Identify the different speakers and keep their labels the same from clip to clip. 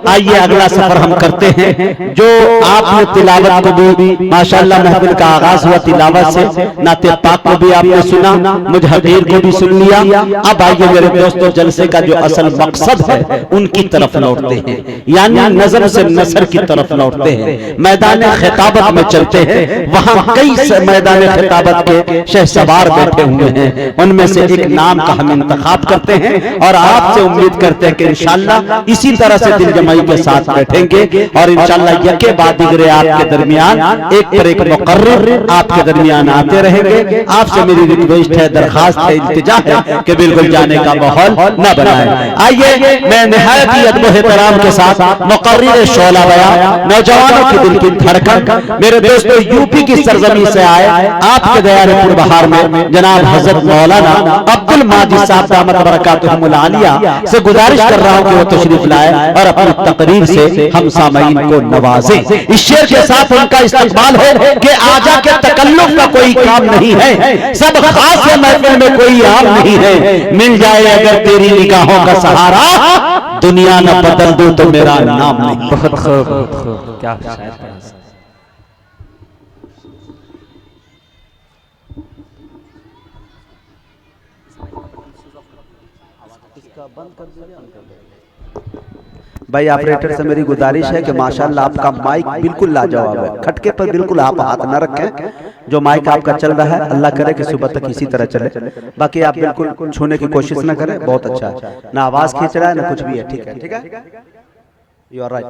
Speaker 1: آئیے اگلا سفر ہم کرتے ہیں۔ جو آپ نے تلاوت کو بھی ماشاءاللہ محفل کا آغاز ہوا تلاوت سے، نعت پاک کو بھی آپ نے سنا، مجاہدین کو بھی سن لیا۔ اب آئیے میرے دوستو جلسے کا جو اصل مقصد ہے ان کی طرف لوٹتے ہیں، یعنی نظم سے نثر کی طرف لوٹتے ہیں، میدان خطابت میں چلتے ہیں۔ وہاں کئی میدان خطابت کے شہسوار بیٹھے ہوئے ہیں، ان میں سے ایک نام کا ہم انتخاب کرتے ہیں اور آپ سے امید کرتے ہیں کہ انشاءاللہ اسی طرح سے دل جمعی کے ساتھ بیٹھیں گے اور انشاءاللہ یکے بعد دیگرے آپ کے درمیان ایک پر ایک مقرر آپ کے درمیان آتے رہیں گے۔ آپ سے میری ریکویسٹ ہے، درخواست ہے، التجا ہے کہ بالکل جانے کا ماحول نہ بنائیں۔ آئیے میں نہایت ہی ادب و احترام کے ساتھ مقرر شعلہ بیان، نوجوانوں کی دل کی دھڑکن، میرے دوستو یو پی کی سرزمین سے آئے آپ کے دیار پور بہار میں جناب حضرت مولانا عبد المجید صاحب دامت برکاتہم العالیہ سے گزارش کر رہا ہوں کہ وہ تشریف لائے اور اپنی تقریر سے ہم سامعین کو نوازیں۔ اس شعر کے ساتھ ان کا استقبال ہے کہ آجا کے تکلف کا کوئی کام نہیں ہے، سب خاص ہے محفل میں کوئی عام نہیں ہے، مل جائے اگر تیری نگاہوں کا سہارا دنیا نہ بدل دوں تو میرا نام نہیں۔
Speaker 2: بہت خوب، کیا شاعر پڑھا۔
Speaker 1: بھائی آپریٹر سے میری گزارش ہے کہ ماشاءاللہ آپ کا مائک بالکل لاجواب ہے، کھٹکے پر بالکل آپ ہاتھ نہ رکھیں، جو مائک آپ کا چل رہا ہے اللہ کرے کہ صبح تک اسی طرح چلے، باقی آپ بالکل چھونے کی کوشش نہ کریں، بہت اچھا ہے، نہ آواز کھینچ رہا ہے نہ کچھ بھی ہے، ٹھیک ہے ٹھیک ہے، یو آر رائٹ۔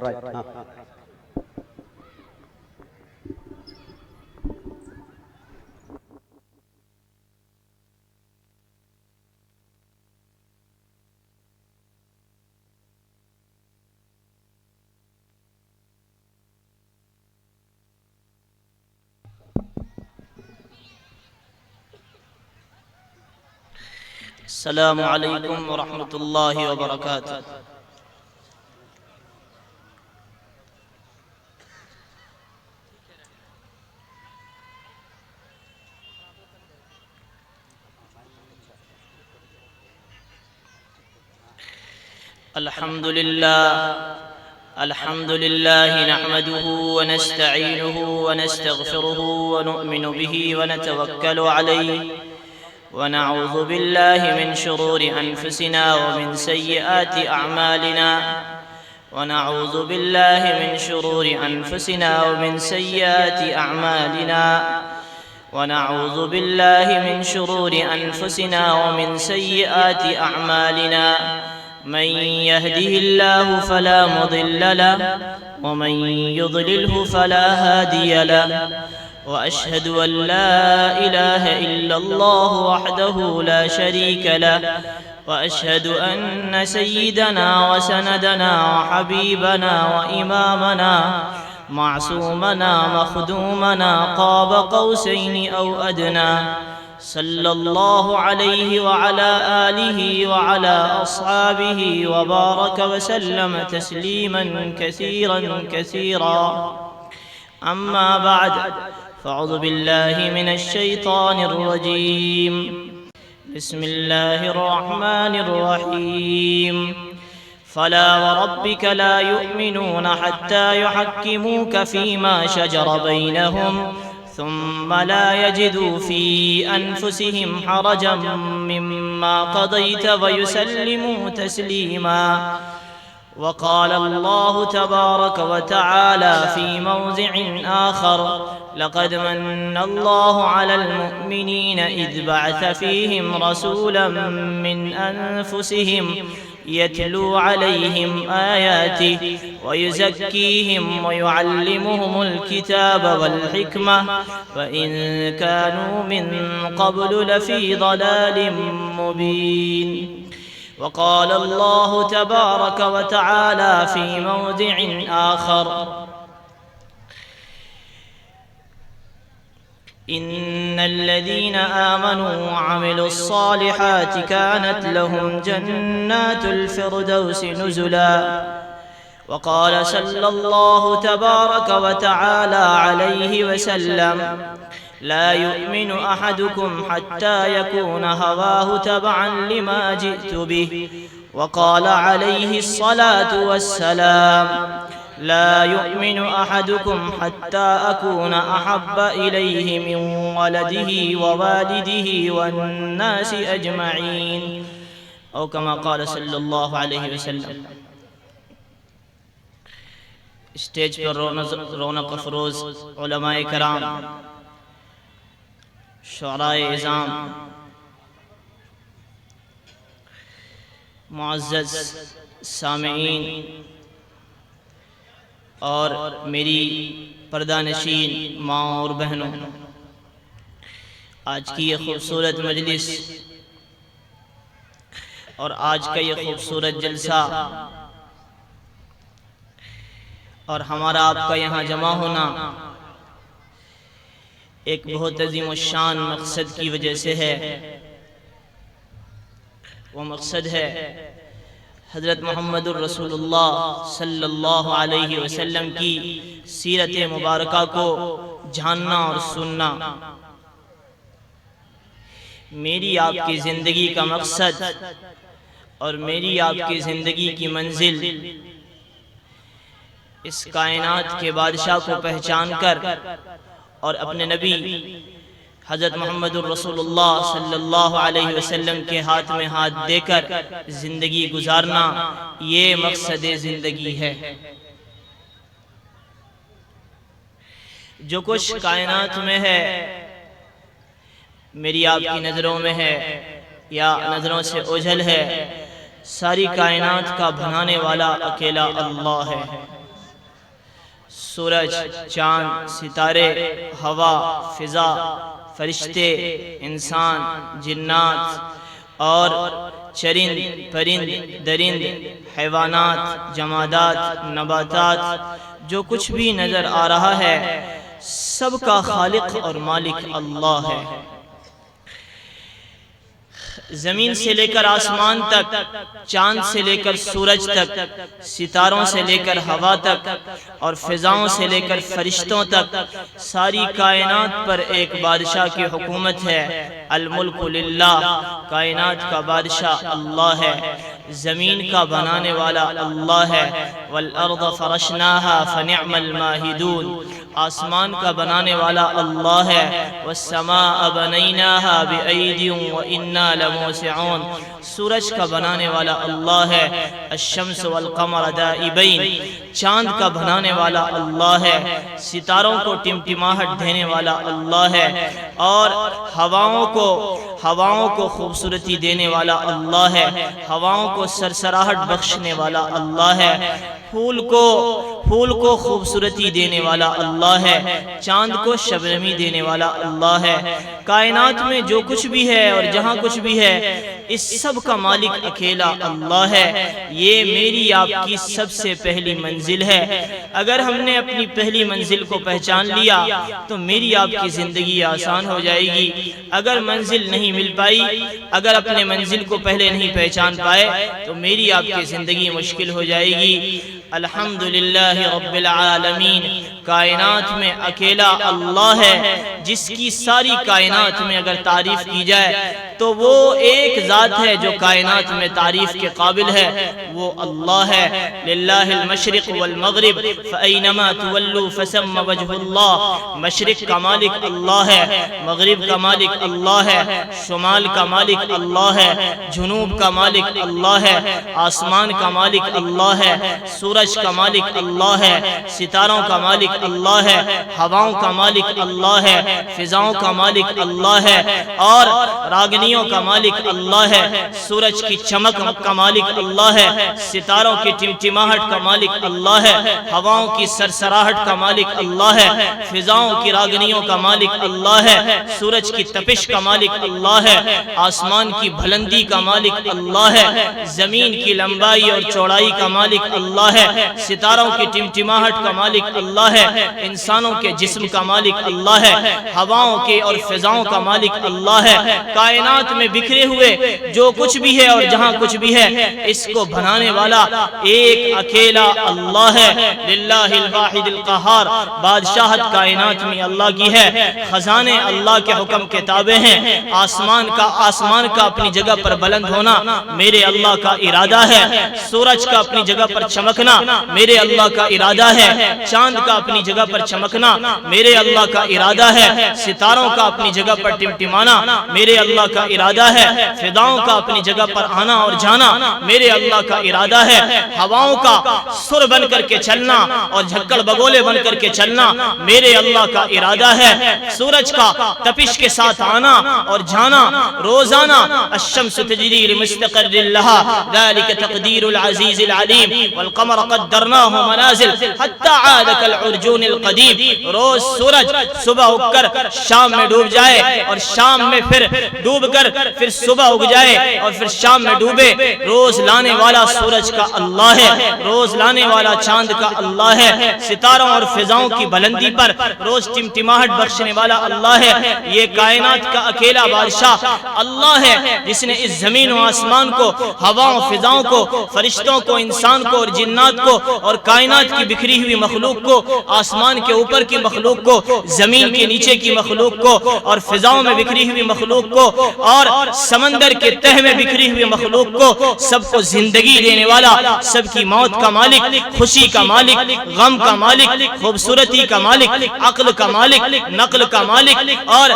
Speaker 3: السلام علیکم ورحمۃ اللہ وبرکاتہ۔ الحمد للہ نحمده ونستعینه ونستغفره ونؤمن به ونتوکل علیہ ونعوذ باللہ من شرور انفسنا ومن سیئات اعمالنا ونعوذ باللہ من شرور انفسنا ومن سیئات اعمالنا ونعوذ باللہ من شرور انفسنا ومن سیئات اعمالنا من يهده الله فلا مضل له ومن يضلله فلا هادي له وأشهد أن لا إله إلا الله وحده لا شريك له وأشهد أن سيدنا وسندنا وحبيبنا وإمامنا معصومنا مخدومنا قاب قوسين أو أدنى صلى الله عليه وعلى آله وعلى أصحابه وبارك وسلم تسليما كثيرا كثيرا أما بعد فأعوذ بالله من الشيطان الرجيم بسم الله الرحمن الرحيم فلا وربك لا يؤمنون حتى يحكموك فيما شجر بينهم ثم لا يجدوا في أنفسهم حرجا مما قضيت ويسلموا تسليما وقال الله تبارك وتعالى في موضع آخر لقد من الله على المؤمنين إذ بعث فيهم رسولا من أنفسهم يتلو عليهم آياته ويزكيهم ويعلمهم الكتاب والحكمة وإن كانوا من قبل لفي ضلال مبين وقال الله تبارك وتعالى في موضع آخر إن الذين آمنوا وعملوا الصالحات كانت لهم جنات الفردوس نزلا وقال صلى الله تبارك وتعالى عليه وسلم لا يؤمن أحدكم حتى يكون هواه تبعا لما جئت به وقال عليه الصلاة والسلام لا يؤمن أحدكم حتى أكون أحب إليه من ولده ووالده والناس أجمعين أو كما قال صلی اللہ علیہ وسلم۔ اسٹیج پر رونق افروز علماء کرام، شعراء اعظام، معزز سامعین اور میری پردہ نشین ماں اور بہنوں، آج کی یہ خوبصورت مجلس اور آج کا یہ خوبصورت جلسہ اور ہمارا آپ کا یہاں جمع ہونا ایک بہت عظیم الشان مقصد کی وجہ سے ہے۔ وہ مقصد ہے حضرت محمد الرسول اللہ صلی اللہ علیہ وسلم کی سیرت مبارکہ کو جاننا اور سننا۔ میری آپ کی زندگی کا مقصد اور میری آپ کی زندگی کی منزل اس کائنات کے بادشاہ کو پہچان کر اور اپنے نبی حضرت محمد الرسول اللہ صلی اللہ علیہ وسلم کے ہاتھ میں ہاتھ دے کر زندگی گزارنا، یہ مقصد زندگی ہے۔ جو کچھ کائنات میں ہے میری آپ کی نظروں میں ہے یا نظروں سے اوجھل ہے، ساری کائنات کا بنانے والا اکیلا اللہ ہے۔ سورج، چاند، ستارے، ہوا، فضا، فرشتے، انسان، جنات اور چرند، پرند، درند، حیوانات، جمادات، نباتات، جو کچھ بھی نظر آ رہا ہے سب کا خالق اور مالک اللہ ہے۔ زمین سے لے کر آسمان تک، چاند سے لے کر سورج تک، ستاروں سے لے کر ہوا تک اور فضاؤں سے لے کر فرشتوں تک، ساری کائنات پر ایک بادشاہ کی حکومت ہے۔ الملک للہ، کائنات کا بادشاہ اللہ ہے، زمین کا بنانے والا اللہ ہے۔ والارض فرشناها فنعم الماہدون، آسمان کا بنانے والا اللہ ہے۔ والسماء بنیناها بأید وإنا لموسعون، سورج کا بنانے والا اللہ ہے۔ الشمس والقمر دائبین، چاند کا بنانے والا اللہ ہے۔ ستاروں کو ٹمٹماہٹ دینے والا اللہ ہے اور ہواؤں کو خوبصورتی دینے والا اللہ ہے، ہواؤں کو سرسراہٹ بخشنے والا اللہ ہے، پھول کو خوبصورتی دینے والا اللہ ہے، چاند کو شبنمی دینے والا اللہ ہے۔ کائنات میں جو کچھ بھی ہے اور جہاں کچھ بھی ہے اس سب کا مالک اکیلا اللہ ہے۔ یہ میری آپ کی سب سے پہلی منزل ہے۔ اگر ہم نے اپنی پہلی منزل کو پہچان لیا تو میری آپ کی زندگی آسان ہو جائے گی۔ اگر منزل نہیں مل پائی، اگر اپنے منزل کو پہلے نہیں پہچان پائے تو میری آپ کی زندگی مشکل ہو جائے گی۔ الحمدللہ رب العالمین، کائنات میں اکیلا اللہ ہے جس کی ساری کائنات میں اگر تعریف کی جائے تو وہ ایک ذات ہے جو کائنات میں تعریف کے قابل ہے، وہ اللہ ہے۔ للہ المشرق والمغرب فأینما تولوا فثم وجہ اللہ، مشرق کا مالک اللہ ہے، مغرب کا مالک اللہ ہے، شمال کا مالک اللہ ہے، جنوب کا مالک اللہ ہے، آسمان کا مالک اللہ ہے، سورج کا مالک اللہ ہے، ستاروں کا مالک اللہ ہے، ہواؤں کا مالک اللہ ہے، فضاؤں کا مالک اللہ ہے اور راگنیوں کا مالک اللہ ہے۔ سورج کی چمک کا مالک اللہ ہے، ستاروں کی ٹمٹماہٹ کا مالک اللہ ہے، ہواؤں کی سرسراہٹ کا مالک اللہ ہے، فضاؤں کی راگنیوں کا مالک اللہ ہے، سورج کی تپش کا مالک اللہ ہے، آسمان کی بلندی کا مالک اللہ ہے، زمین کی لمبائی اور چوڑائی کا مالک اللہ ہے، ستاروں کی ٹمٹماہٹ کا مالک اللہ ہے، انسانوں کے جسم کا مالک اللہ ہے، ہواؤں کے اور فضاؤں کا مالک اللہ ہے، کائنات میں بکھرے ہوئے جو کچھ بھی ہے اور جہاں کچھ بھی ہے اس کو بنانے والا ایک اکیلا اللہ ہے۔ للہ الواحد القہار، بادشاہت کائنات میں اللہ کی ہے، خزانے اللہ کے حکم کے تابع ہیں، آسمان کا اپنی جگہ پر بلند ہونا میرے اللہ کا ارادہ ہے، سورج کا اپنی جگہ پر چمکنا میرے اللہ کا ارادہ ہے، چاند کا اپنی جگہ پر چمکنا میرے اللہ کا ارادہ ہے، ستاروں کا اپنی جگہ پر ٹمٹمانا میرے اللہ کا ارادہ ہے، فضاؤں کا اپنی جگہ پر آنا اور جانا میرے اللہ کا ارادہ ہے، ہواؤں کا سر بن کر کے چلنا اور جھکڑ بگولے بن کر کے چلنا میرے اللہ کا ارادہ ہے، سورج کا تپش کے ساتھ آنا اور جانا روزانہ، الشمس تجری لمستقر لها ذلك تقدیر العزیز العلیم والقمر قدرناه منازل حتى عاد كالعرجون القدیم، روز سورج صبح اگ کر شام میں ڈوب جائے اور شام میں پھر ڈوب کر پھر صبح اگ جائے اور پھر شام میں ڈوبے، روز لانے والا سورج کا اللہ ہے، روز لانے والا چاند کا اللہ ہے، ستاروں اور فضاؤں کی بلندی پر روز ٹمٹماہٹ بخشنے والا اللہ ہے، یہ کائنات کا اکیلا بادشاہ اللہ ہے جس نے اس زمین و آسمان کو، ہواؤں فضاؤں کو، فرشتوں کو، انسان کو اور جنات کو اور کائنات کی بکھری ہوئی مخلوق کو، آسمان کے اوپر کی مخلوق کو، زمین کے نیچے کی مخلوق کو اور فضاؤں میں بکھری ہوئی مخلوق کو اور سمندر کے تہ میں بکھری ہوئی مخلوق کو، سب کو زندگی دینے والا، سب کی موت کا مالک، خوشی کا مالک، غم کا مالک، خوبصورتی کا مالک، عقل کا مالک، نقل کا مالک اور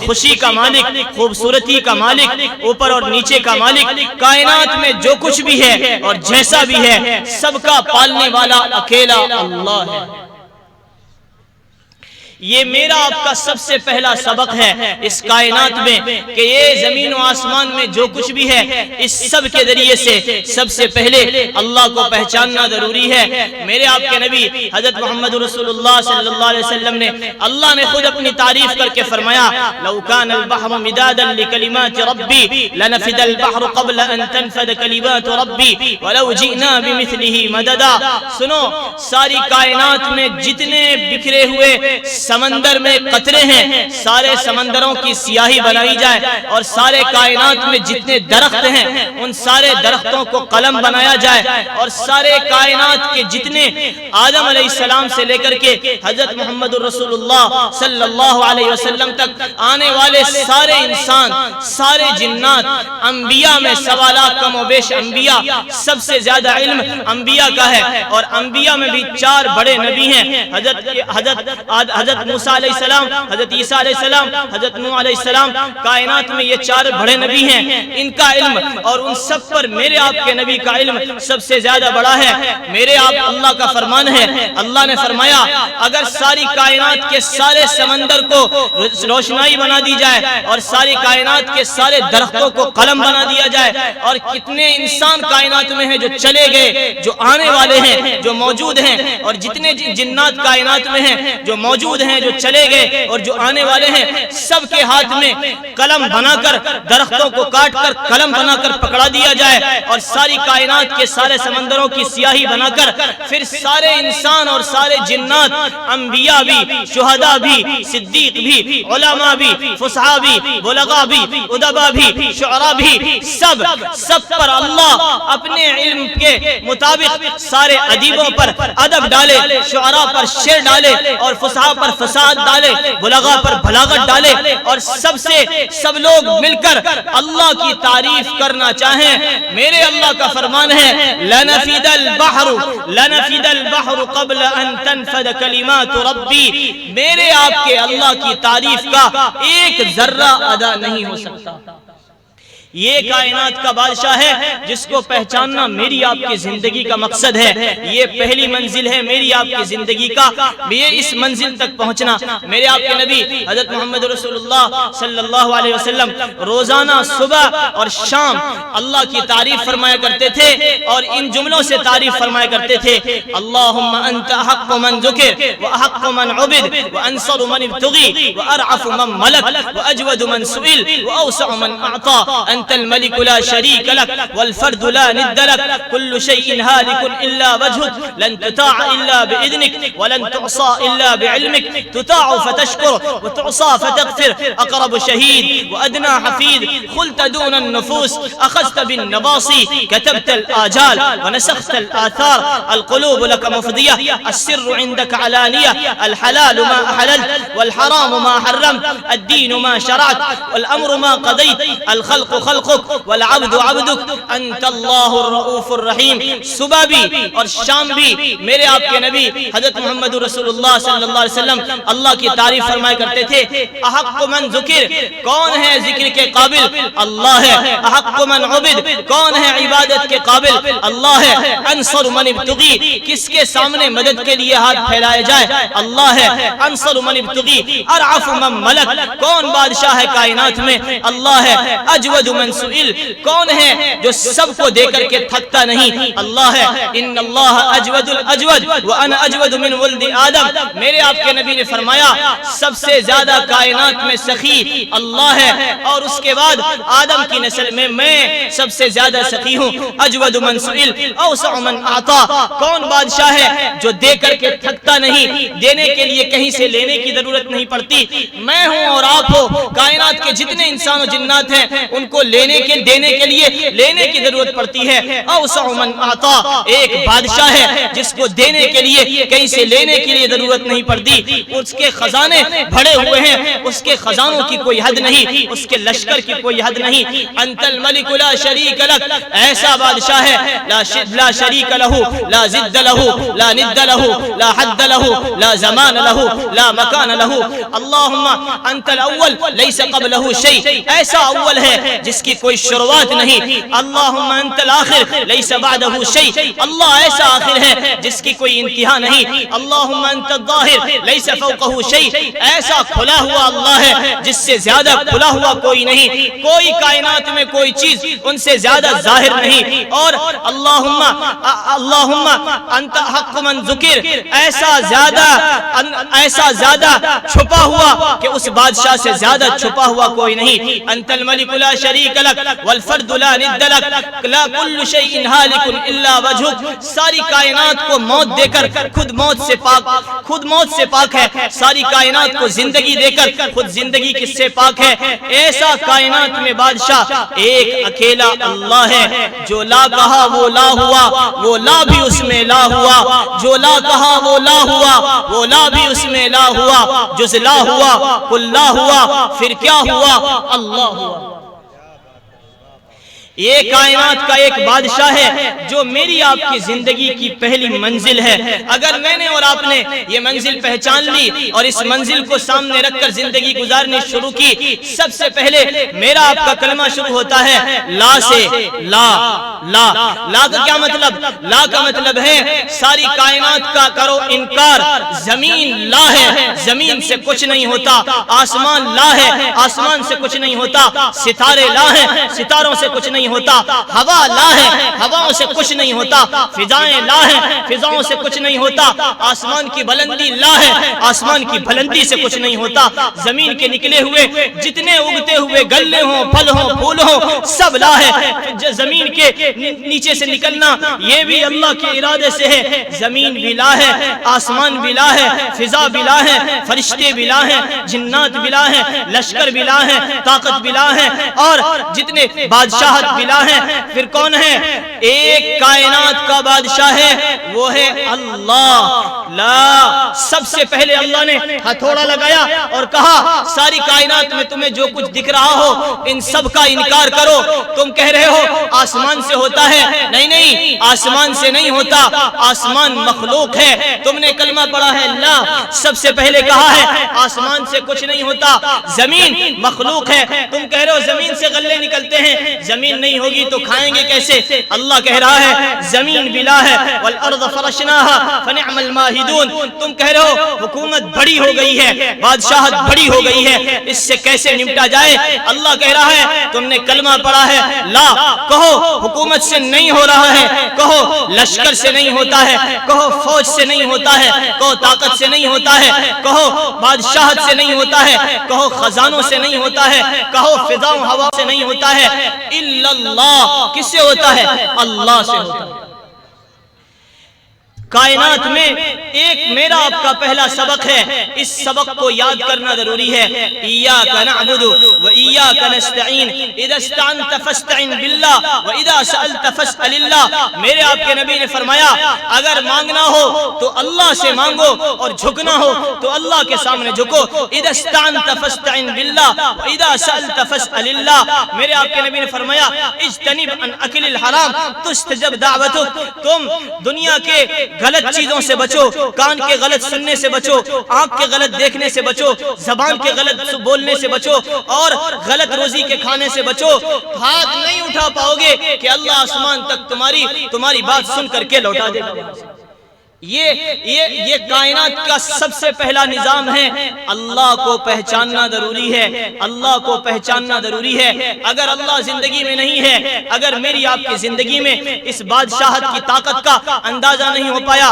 Speaker 3: خوشی کا مالک، خوبصورتی کا مالک، اوپر اور نیچے کا مالک، کائنات میں جو کچھ بھی ہے اور جیسا بھی ہے سب کا پالنے والا اکیلا اللہ ہے۔ یہ میرا آپ کا سب سے پہلا سبق ہے اس کائنات میں کہ یہ زمین و آسمان میں جو کچھ بھی ہے اس سب کے ذریعے سے سب سے پہلے اللہ کو پہچاننا ضروری ہے۔ میرے آپ کے نبی حضرت محمد رسول اللہ صلی اللہ علیہ وسلم نے، اللہ نے خود اپنی تعریف کر کے فرمایا لو کان البحر مدادا لکلمات ربی لنفد البحر قبل ان تنفد کلمات ربی ولو جئنا بمثله مددا۔ سنو، ساری کائنات میں جتنے بکھرے ہوئے سمندر میں قطرے ہیں، سارے سمندروں کی سیاہی بنائی جائے اور سارے کائنات میں جتنے درخت ہیں ان سارے درختوں کو قلم بنایا جائے اور سارے کائنات کے جتنے آدم علیہ السلام سے لے کر کے حضرت محمد رسول اللہ صلی اللہ علیہ وسلم تک آنے والے سارے انسان، سارے جنات، انبیاء میں سوالات کم و بیش انبیاء، سب سے زیادہ علم انبیاء کا ہے اور انبیاء میں بھی 4 بڑے نبی ہیں، حضرت موسیٰ علیہ السلام، حضرت عیسیٰ علیہ السلام، حضرت نوح علیہ السلام، کائنات میں یہ 4 بڑے نبی ہیں، ان کا علم اور ان سب پر میرے آپ کے نبی کا علم سب سے زیادہ بڑا ہے۔ میرے آپ اللہ کا فرمان ہے، اللہ نے فرمایا اگر ساری کائنات کے سارے سمندر کو روشنائی بنا دی جائے اور ساری کائنات کے سارے درختوں کو قلم بنا دیا جائے اور کتنے انسان کائنات میں ہیں جو چلے گئے، جو آنے والے ہیں، جو موجود ہیں اور جتنے جنات کائنات میں ہیں جو موجود ہیں، جو چلے گئے اور جو آنے والے ہیں، سب کے ہاتھ میں قلم بنا کر درختوں کو کاٹ کر قلم بنا کر پکڑا دیا جائے اور ساری کائنات کے سارے سمندروں کی سیاہی بنا کر پھر سارے انسان اور سارے جنات، انبیاء بھی، شہداء بھی، صدیق بھی، علماء بھی، فصحاء بھی، بلغاء بھی، ادباء بھی، شعراء بھی، سب پر اللہ اپنے علم کے مطابق سارے ادیبوں پر ادب ڈالے، شعراء پر شعر ڈالے اور فصحاء پر فساد ڈالے، بلغاء پر بلاغت ڈالے اور سب لوگ مل کر اللہ کی تعریف کرنا چاہیں۔ میرے اللہ کا فرمان ہے لنفد البحر قبل ان تنفد کلمات ربی، میرے آپ کے اللہ کی تعریف کا ایک ذرہ ادا نہیں ہو سکتا۔ یہ کائنات کا بادشاہ ہے جس کو پہچاننا میری آپ کی زندگی کا مقصد ہے، یہ پہلی منزل ہے میری آپ کی زندگی کا، یہ اس منزل تک پہنچنا۔ میرے آپ کے نبی حضرت محمد رسول اللہ صلی اللہ علیہ وسلم روزانہ صبح اور شام اللہ کی تعریف فرمایا کرتے تھے اور ان جملوں سے تعریف فرمایا کرتے تھے اللہم انت احق من ذکر واحق من عبد وانصر من ابتغی وارعف من ملک واجود من سئل واوسع من اعطا، انت انت الملك لا شريك لك والفرد لا ند لك كل شيء هالك الا وجهك لن تطاع الا باذنك ولن تعصى الا بعلمك تطاع فتشكر وتعصى فتغفر اقرب شهيد وادنى حفيظ خلت دون النفوس اخذت بالنواصي كتبت الاجال ونسخت الاثار القلوب لك مفضيه السر عندك علانيه الحلال ما احللت والحرام ما حرمت الدين ما شرعت والامر ما قضيت الخلق خلقك والعبد عبدك انت اللہ الرؤوف الرحیم. صبح بھی اور شام بھی میرے آپ کے نبی حضرت محمد رسول اللہ صلی اللہ علیہ وسلم اللہ کی تعریف فرمایا کرتے تھے. احق من ذکر, کون ہے ذکر کے قابل؟ اللہ ہے. احق من عبد, کون ہے عبادت کے قابل؟ اللہ ہے. انصر من ابتغی, کس کے سامنے مدد کے لیے ہاتھ پھیلائے جائے؟ اللہ ہے. انصر من ابتغی. ارعف من ملک, کون بادشاہ ہے کائنات میں؟ اللہ ہے. اجود من سئل, کون ہے جو سب کو دے کر کے تھکتا نہیں؟ اللہ ہے. ان اللہ اجود الاجود وانا اجود من ولد آدم. میرے آپ کے نبی نے فرمایا سب سے زیادہ کائنات میں سخی اللہ ہے, اور اس کے بعد آدم کی نسل میں سب سے زیادہ سخی ہوں. اجود من سئل اوسع من اعطا, کون بادشاہ ہے جو دے کر کے تھکتا نہیں؟ دینے کے لیے کہیں سے لینے کی ضرورت نہیں پڑتی. میں ہوں اور آپ ہو, کائنات کے جتنے انسان و جنات ہیں ان کو دینے کے لیے لینے کی ضرورت پڑتی ہے. اوسع من اعطا, ایک بادشاہ ہے جس کو دینے کے لیے کہیں سے لینے کے لیے ضرورت نہیں پڑتی. اس کے خزانے بھرے ہوئے ہیں, اس کے خزانوں کی کوئی حد نہیں, اس کے لشکر کی کوئی حد نہیں. انت الملک لا شریک لک, ایسا بادشاہ ہے لا شریک لہ لا ضد لہ لا ند لہ لا حد لہ لا زمان لہ لا مکان لہ. اللہم انت الاول لیس قبلہ شیء, ایسا اول ہے جس کی کوئی شروعات نہیں. اللہم انت الاخر لیس بعدہ شیء, اللہ ایسا آخر ہے جس کی کوئی انتہا نہیں. اللہم انت الظاہر لیس فوقہ شیء, ایسا کھلا ہوا اللہ ہے جس سے زیادہ کھلا ہوا کوئی نہیں. کوئی کائنات میں کوئی چیز ان سے زیادہ ظاہر نہیں. اور اللہم انت حق من ذکر, ایسا زیادہ چھپا ہوا کہ اس بادشاہ سے زیادہ چھپا ہوا کوئی نہیں. انت الملک لا شریک لک والفرد لا ند لک لا کل شیء ہالک الا وجہک. ساری کائنات کو موت دے کر خود موت سے پاک ہے. ساری کائنات کو زندگی دے کر خود زندگی کس سے پاک ہے؟ ایسا کائنات میں بادشاہ ایک اکیلا اللہ ہے. جو لا کہا وہ لا ہوا, وہ لا بھی اس میں لا ہوا. جو لا کہا وہ لا ہوا, وہ لا بھی اس میں لا ہوا. جز لا ہوا کل لا ہوا, پھر کیا ہوا؟ اللہ ہوا. یہ کائنات کا ایک بادشاہ ہے جو میری آپ کی زندگی کی پہلی منزل ہے. اگر میں نے اور آپ نے یہ منزل پہچان لی اور اس منزل کو سامنے رکھ کر زندگی گزارنی شروع کی, سب سے پہلے میرا آپ کا کلمہ شروع ہوتا ہے لا سے. لا کا کیا مطلب؟ لا کا مطلب ہے ساری کائنات کا کرو انکار. زمین لا ہے, زمین سے کچھ نہیں ہوتا. آسمان لا ہے, آسمان سے کچھ نہیں ہوتا. ستارے لا ہیں, ستاروں سے کچھ نہیں ہوتا. ہوا لا ہے, ہواؤں سے کچھ نہیں ہوتا. فضائیں لا ہیں, فضاؤں سے کچھ نہیں ہوتا. آسمان کی بلندی لا ہے, آسمان کی بلندی سے کچھ نہیں ہوتا. زمین کے نکلے ہوئے جتنے اگتے ہوئے گلے ہوں, پھل ہوں, پھول ہوں, سب لا ہے. زمین کے نیچے سے نکلنا یہ بھی اللہ کے ارادے سے ہے. زمین بھی لا ہے, آسمان بھی لا ہے, فضا بھی لا ہے, فرشتے بھی لا ہیں, جنات بھی لا ہیں, لشکر بھی لا ہیں, طاقت بھی لا ہے, اور جتنے بادشاہت بھی لا ہے. پھر کون ہے؟ ایک کائنات کا بادشاہ ہے, وہ ہے اللہ. لا, سب سے پہلے اللہ نے ہتھوڑا لگایا اور کہا ساری کائنات میں تمہیں جو کچھ دکھ رہا ہو ان سب کا انکار کرو. تم کہہ رہے ہو آسمان سے ہوتا ہے, نہیں, آسمان سے نہیں ہوتا. آسمان مخلوق ہے. تم نے کلمہ پڑھا ہے لا, سب سے پہلے کہا ہے آسمان سے کچھ نہیں ہوتا. زمین مخلوق ہے. تم کہہ رہے ہو زمین سے غلے نکلتے ہیں, زمین نہیں ہوگی تو کھائیں گے کیسے؟ اللہ کہہ رہا ہے زمین بلا ہے والارض فرشناها فنعم الماہدون. تم کہہ رہے ہو حکومت بڑی ہو گئی ہے، بادشاہت بڑی ہو گئی ہے، اس سے کیسے نمٹا جائے؟ اللہ کہہ رہا ہے تم نے کلمہ پڑھا ہے، لا کہو حکومت سے نہیں ہو رہا ہے، کہو لشکر سے نہیں ہوتا ہے، کہو فوج سے نہیں ہوتا ہے، کہو طاقت سے نہیں ہوتا ہے، کہو بادشاہت سے نہیں ہوتا ہے، کہو خزانوں سے نہیں ہوتا ہے، کہو فضاؤں ہوا سے نہیں ہوتا ہے، الا اللہ. کس سے ہوتا ہے؟ اللہ سے ہوتا ہے. کائنات میں ایک میرا آپ کا پہلا سبق ہے، اس سبق کو یاد کرنا ضروری ہے. ایاک نعبد و ایاک نستعین، اذا استعنت فاستعن باللہ و اذا سألت فاسأل اللہ. میرے آپ کے نبی نے فرمایا اگر مانگنا ہو تو اللہ سے مانگو اور جھکنا ہو تو اللہ کے سامنے جھکو. اذا استعنت فاستعن باللہ و اذا سألت فاسأل اللہ. میرے آپ کے نبی نے فرمایا اجتنب عن اکل الحرام تستجب دعوتک. تم دنیا کے غلط چیزوں سے بچو، کان کے غلط سننے سے بچو، آنکھ کے غلط دیکھنے سے بچو، زبان کے غلط بولنے سے بچو اور غلط روزی کے کھانے سے بچو. ہاتھ نہیں اٹھا پاؤ گے کہ اللہ آسمان تک تمہاری بات سن کر کے لوٹا دے گا. یہ کائنات کا سب سے پہلا نظام ہے. اللہ کو پہچاننا ضروری ہے، اللہ کو پہچاننا ضروری ہے. اگر اللہ زندگی میں نہیں ہے، اگر میری آپ کی زندگی میں اس بادشاہت کی طاقت کا اندازہ نہیں ہو پایا.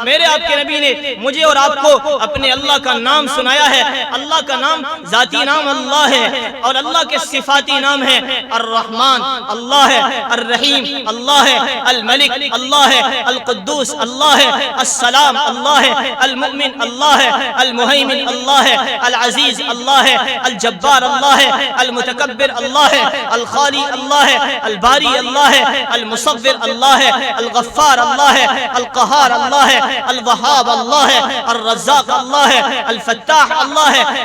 Speaker 3: میرے آپ کے نبی نے مجھے اور آپ کو اپنے اللہ کا نام سنایا ہے. اللہ کا نام ذاتی نام اللہ ہے اور اللہ کے صفاتی نام ہے. الرحمن اللہ ہے، الرحیم اللہ ہے، الملک اللہ ہے، القدوس اللہ ہے، السلام اللہ ہے، المؤمن اللہ ہے، المہیمن اللہ ہے، العزیز اللہ ہے، الجبار اللہ ہے، المتکبر اللہ ہے، الخالی اللہ ہے، الباری اللہ ہے، المصور اللہ ہے، الغفار اللہ ہے، القہار اللہ ہے، الوہاب اللہ ہے، الرزاق اللہ ہے، الفتاح اللہ ہے،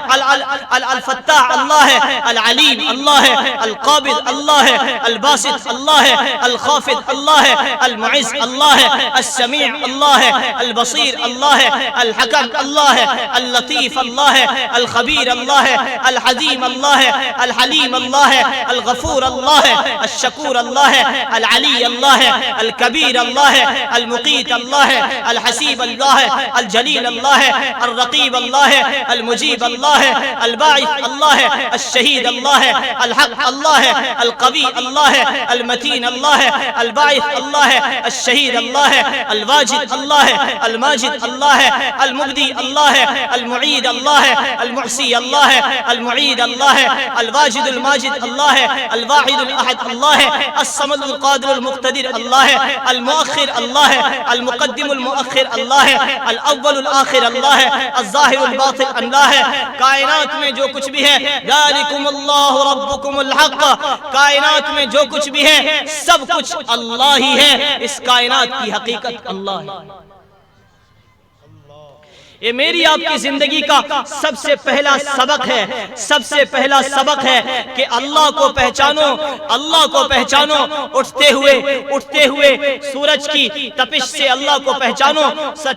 Speaker 3: الفتاح اللہ ہے، العلیم اللہ ہے، القابض اللہ ہے، الباسط اللہ ہے، الخافض اللہ ہے، المعز اللہ ہے، السمیع اللہ ہے، البصیر اللہ ہے، الحکم اللہ ہے، اللطیف اللہ ہے، الخبیر اللہ ہے، الحلیم اللہ ہے، الحلیم اللہ ہے، الغفور اللہ ہے، الشکور اللہ ہے، العلی اللہ ہے، الکبیر اللہ ہے، المقیت اللہ ہے، الحسیب اللہ ہے، الجلیل اللہ ہے، الرقیب اللہ ہے، المجیب اللہ ہے، الباعث اللہ ہے، الشہید اللہ ہے، الحق اللہ ہے، القوی اللہ ہے، المتین اللہ ہے، الباعث اللہ ہے، الشہید اللہ ہے، الواجد اللہ ہے، الماجد اللہ ہے، المبدی اللہ ہے، المعید اللہ ہے، المحصی اللہ ہے، المعید اللہ ہے، الواجد الماجد اللہ ہے، الواحد الاحد اللہ ہے، الصمد القادر المقتدر اللہ ہے، المؤخر اللہ ہے، المقدم المؤخر اللہ ہے، الاول الآخر اللہ ہے، الظاہر الباطن اللہ ہے. کائنات میں جو کچھ بھی ہے ذالکم اللہ ربکم الحق، کائنات میں جو کچھ بھی ہے سب کچھ اللہ ہی ہے. اس کائنات کی حقیقت اللہ ہے. یہ میری آپ کی زندگی کا سب سے پہلا سبق ہے، سب سے پہلا سبق ہے کہ اللہ کو پہچانو، اللہ کو پہچانو. اٹھتے ہوئے سورج کی تپش سے اللہ کو پہچانو،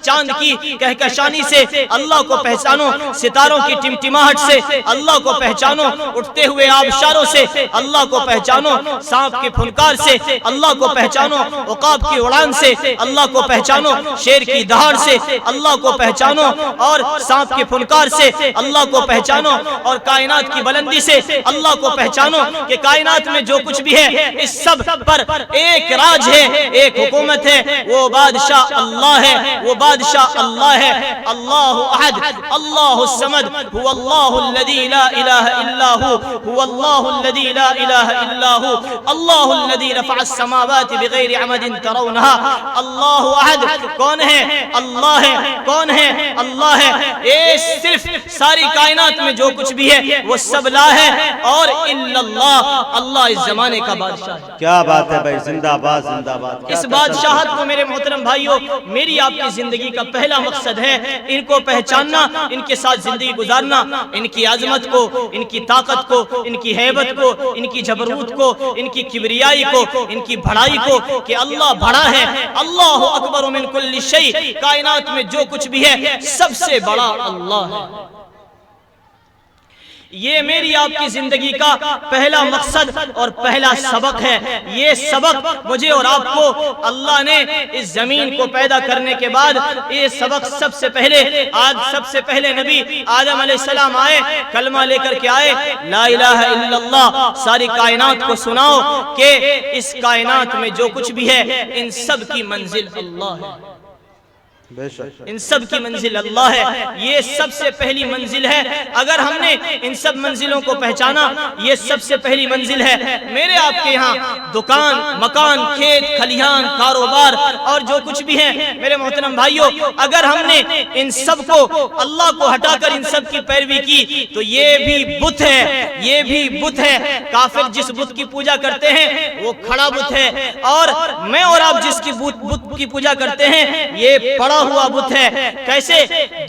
Speaker 3: چاند کی کہکشانی سے اللہ کو پہچانو، ستاروں کی ٹمٹماہٹ سے اللہ کو پہچانو، اٹھتے ہوئے آبشاروں سے اللہ کو پہچانو، سانپ کی پھنکار سے اللہ کو پہچانو، عقاب کی اڑان سے اللہ کو پہچانو، شیر کی دہاڑ سے اللہ کو پہچانو اور سانپ کی پھنکار سے اللہ کو پہچانو اور کائنات کی بلندی سے اللہ کو پہچانو کہ کائنات میں جو کچھ بھی ہے اس سب پر ایک راج ہے، ایک حکومت ہے، وہ بادشاہ اللہ ہے، وہ بادشاہ اللہ ہے. اللہ احد، اللہ الصمد، هو اللہ الذی لا الہ الا هو اللہ الذی لا الہ الا هو اللہ الذی رفع السماوات بغیر عمد ترونها. اللہ احد کون ہے؟ اللہ ہے. کون ہے؟ اللہ ہے. اے صرف ساری کائنات میں جو کچھ بھی ہے وہ سب لا ہے اور الا اللہ، اللہ اس زمانے کا بادشاہ ہے.
Speaker 1: کیا بات ہے بھائی، زندہ باد زندہ باد.
Speaker 3: اس بادشاہت کو میرے محترم بھائیوں میری آپ کی زندگی کا پہلا مقصد ہے ان کو پہچاننا، ان کے ساتھ زندگی گزارنا، ان کی عظمت کو، ان کی طاقت کو، ان کی ہیبت کو، ان کی جبروت کو، ان کی کبریائی کو، ان کی بڑائی کو کہ اللہ بڑا ہے. اللہ اکبر من کل شیء، کائنات میں جو کچھ بھی ہے سب سے بڑا اللہ ہے. یہ میری آپ کی زندگی کا پہلا مقصد اور پہلا سبق ہے۔ یہ سبق مجھے اور آپ کو اللہ نے اس زمین کو پیدا کرنے کے بعد یہ سبق سب سے پہلے نبی آدم علیہ السلام آئے، کلمہ لے کر کے آئے، لا الہ الا اللہ، ساری کائنات کو سناؤ کہ اس کائنات میں جو کچھ بھی ہے ان سب کی منزل اللہ ہے، ان سب کی منزل اللہ ہے۔ یہ سب سے پہلی منزل ہے۔ اگر ہم نے ان سب منزلوں کو پہچانا، یہ سب سے پہلی منزل ہے۔ میرے آپ کے یہاں دکان، مکان، کھیت، کھلیان، کاروبار اور جو کچھ بھی ہے میرے محترم بھائیوں، اگر ہم نے ان سب کو اللہ کو ہٹا کر ان سب کی پیروی کی تو یہ بھی بت ہے، یہ بھی بت ہے۔ کافر جس بت کی پوجا کرتے ہیں وہ کھڑا بت ہے، اور میں اور آپ جس کی بت کی پوجا کرتے ہیں یہ پڑا ہوا بت ہے۔ کیسے؟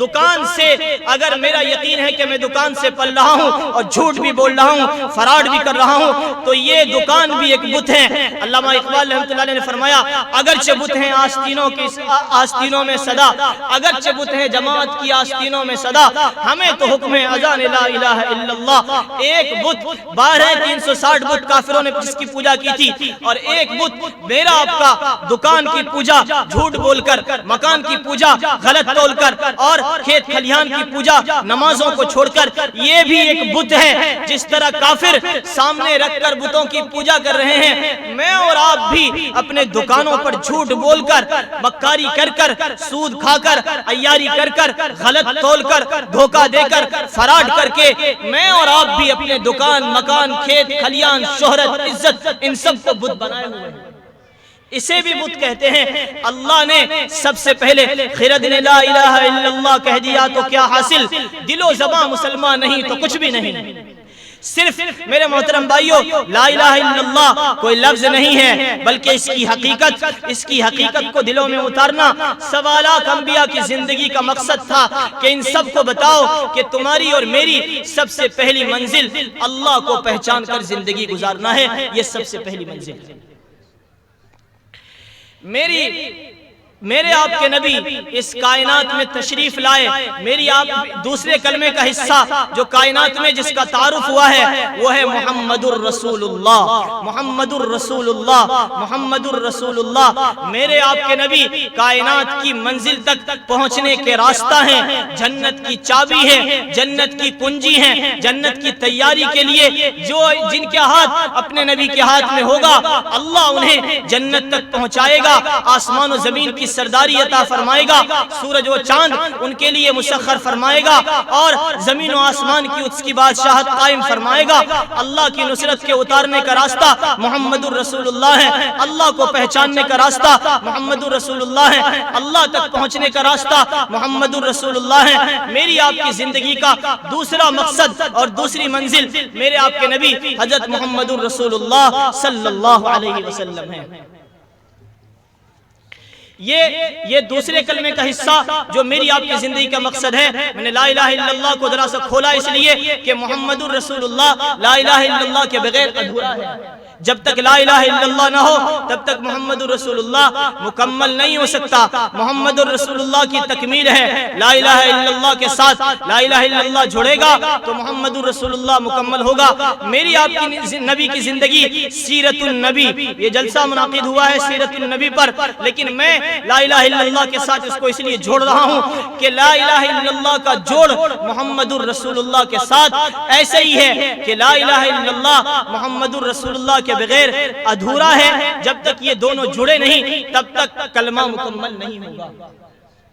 Speaker 3: دکان سے اگر میرا یقین ہے کہ میں دکان سے پل رہا ہوں اور جھوٹ بھی بول رہا ہوں، فراڈ بھی کر رہا ہوں، تو یہ دکان بھی ایک بت ہے۔ علامہ اقبال رحمۃ اللہ علیہ نے فرمایا، اگرچہ بت ہیں آستینوں میں صدا، اگرچہ بت ہیں جماعت کی آستینوں میں صدا، ہمیں تو حکم ہے اذان لا الہ الا اللہ۔ ایک بت 12,360 بت کافروں نے جس کی پوجا کی تھی، اور ایک بت میرا آپ کا دکان کی پوجا جھوٹ بول کر، مکان کی پوجا غلط تول کر، اور کھیت کھلیان کی پوجا نمازوں کو چھوڑ کر، یہ بھی ایک بت ہے۔ جس طرح کافر سامنے رکھ کر بتوں کی پوجا کر رہے ہیں، میں اور آپ بھی اپنے دکانوں پر جھوٹ بول کر، مکاری کر کر، سود کھا کر، عیاری کر کر، غلط تول کر، دھوکہ دے کر، فراڈ کر کے، میں اور آپ بھی اپنے دکان، مکان، کھیت کھلیان، شہرت، عزت، ان سب کو بت بنائے ہوئے ہیں۔ اسے بھی بت کہتے ہیں۔ اللہ نے سب سے پہلے خرد نے لا الہ الا اللہ کہہ دیا تو کیا حاصل؟ دل و زبان مسلمان نہیں تو کچھ بھی نہیں۔ صرف میرے محترم بھائیوں لا الہ الا اللہ کوئی لفظ نہیں ہے، بلکہ اس کی حقیقت کو دلوں میں اتارنا سوالات انبیاء کی زندگی کا مقصد تھا کہ ان سب کو بتاؤ کہ تمہاری اور میری سب سے پہلی منزل اللہ کو پہچان کر زندگی گزارنا ہے۔ یہ سب سے پہلی منزل ہے۔ میرے آپ کے نبی اس کائنات میں تشریف لائے، میری آپ دوسرے کلمے کا حصہ جو کائنات میں جس کا تعارف ہوا ہے وہ ہے محمد الرسول اللہ، محمد الرسول اللہ، محمد الرسول اللہ۔ میرے آپ کے نبی کائنات کی منزل تک پہنچنے کے راستہ ہیں، جنت کی چابی ہے، جنت کی کنجی ہیں، جنت کی تیاری کے لیے جن کے ہاتھ اپنے نبی کے ہاتھ میں ہوگا، اللہ انہیں جنت تک پہنچائے گا، آسمان و زمین کی سرداری عطا فرمائے گا، سورج و چاند ان کے لیے مسخر فرمائے گا، اور زمین و آسمان کی اس کی بادشاہت قائم فرمائے گا۔ اللہ کی نصرت کے اتارنے کا راستہ محمد الرسول اللہ ہے، اللہ کو پہچاننے کا راستہ محمد الرسول اللہ ہے، اللہ تک پہنچنے کا راستہ محمد الرسول اللہ ہے۔ میری آپ کی زندگی کا دوسرا مقصد اور دوسری منزل میرے آپ کے نبی حضرت محمد الرسول اللہ صلی اللہ علیہ وسلم ہے۔ یہ دوسرے کلمے کا حصہ جو میری آپ کی زندگی کا مقصد ہے۔ میں نے لا الہ الا اللہ کو ذرا سا کھولا اس لیے کہ محمد الرسول اللہ لا الہ الا اللہ کے بغیر ادھورا ہے۔ جب تک لا الہ الا اللہ نہ ہو تب تک محمد الرسول اللہ مکمل نہیں ہو سکتا۔ محمد الرسول اللہ کی تکمیل ہے، لا الہ الا اللہ کے ساتھ لا الہ الا اللہ جڑے گا تو محمد الرسول اللہ مکمل ہوگا۔ میری آپ کی نبی کی زندگی سیرت النبی، یہ جلسہ منعقد ہوا ہے سیرت النبی پر، لیکن میں لا الہ الا اللہ کے ساتھ اس کو اس لیے جوڑ رہا ہوں کہ لا الہ الا اللہ کا جوڑ محمد الرسول اللہ کے ساتھ ایسے ہی ہے کہ لا الہ الا اللہ محمد الرسول اللہ کے بغیر ادھورا ہے۔ جب تک یہ دونوں جڑے نہیں تب تک کلمہ مکمل نہیں ہوگا،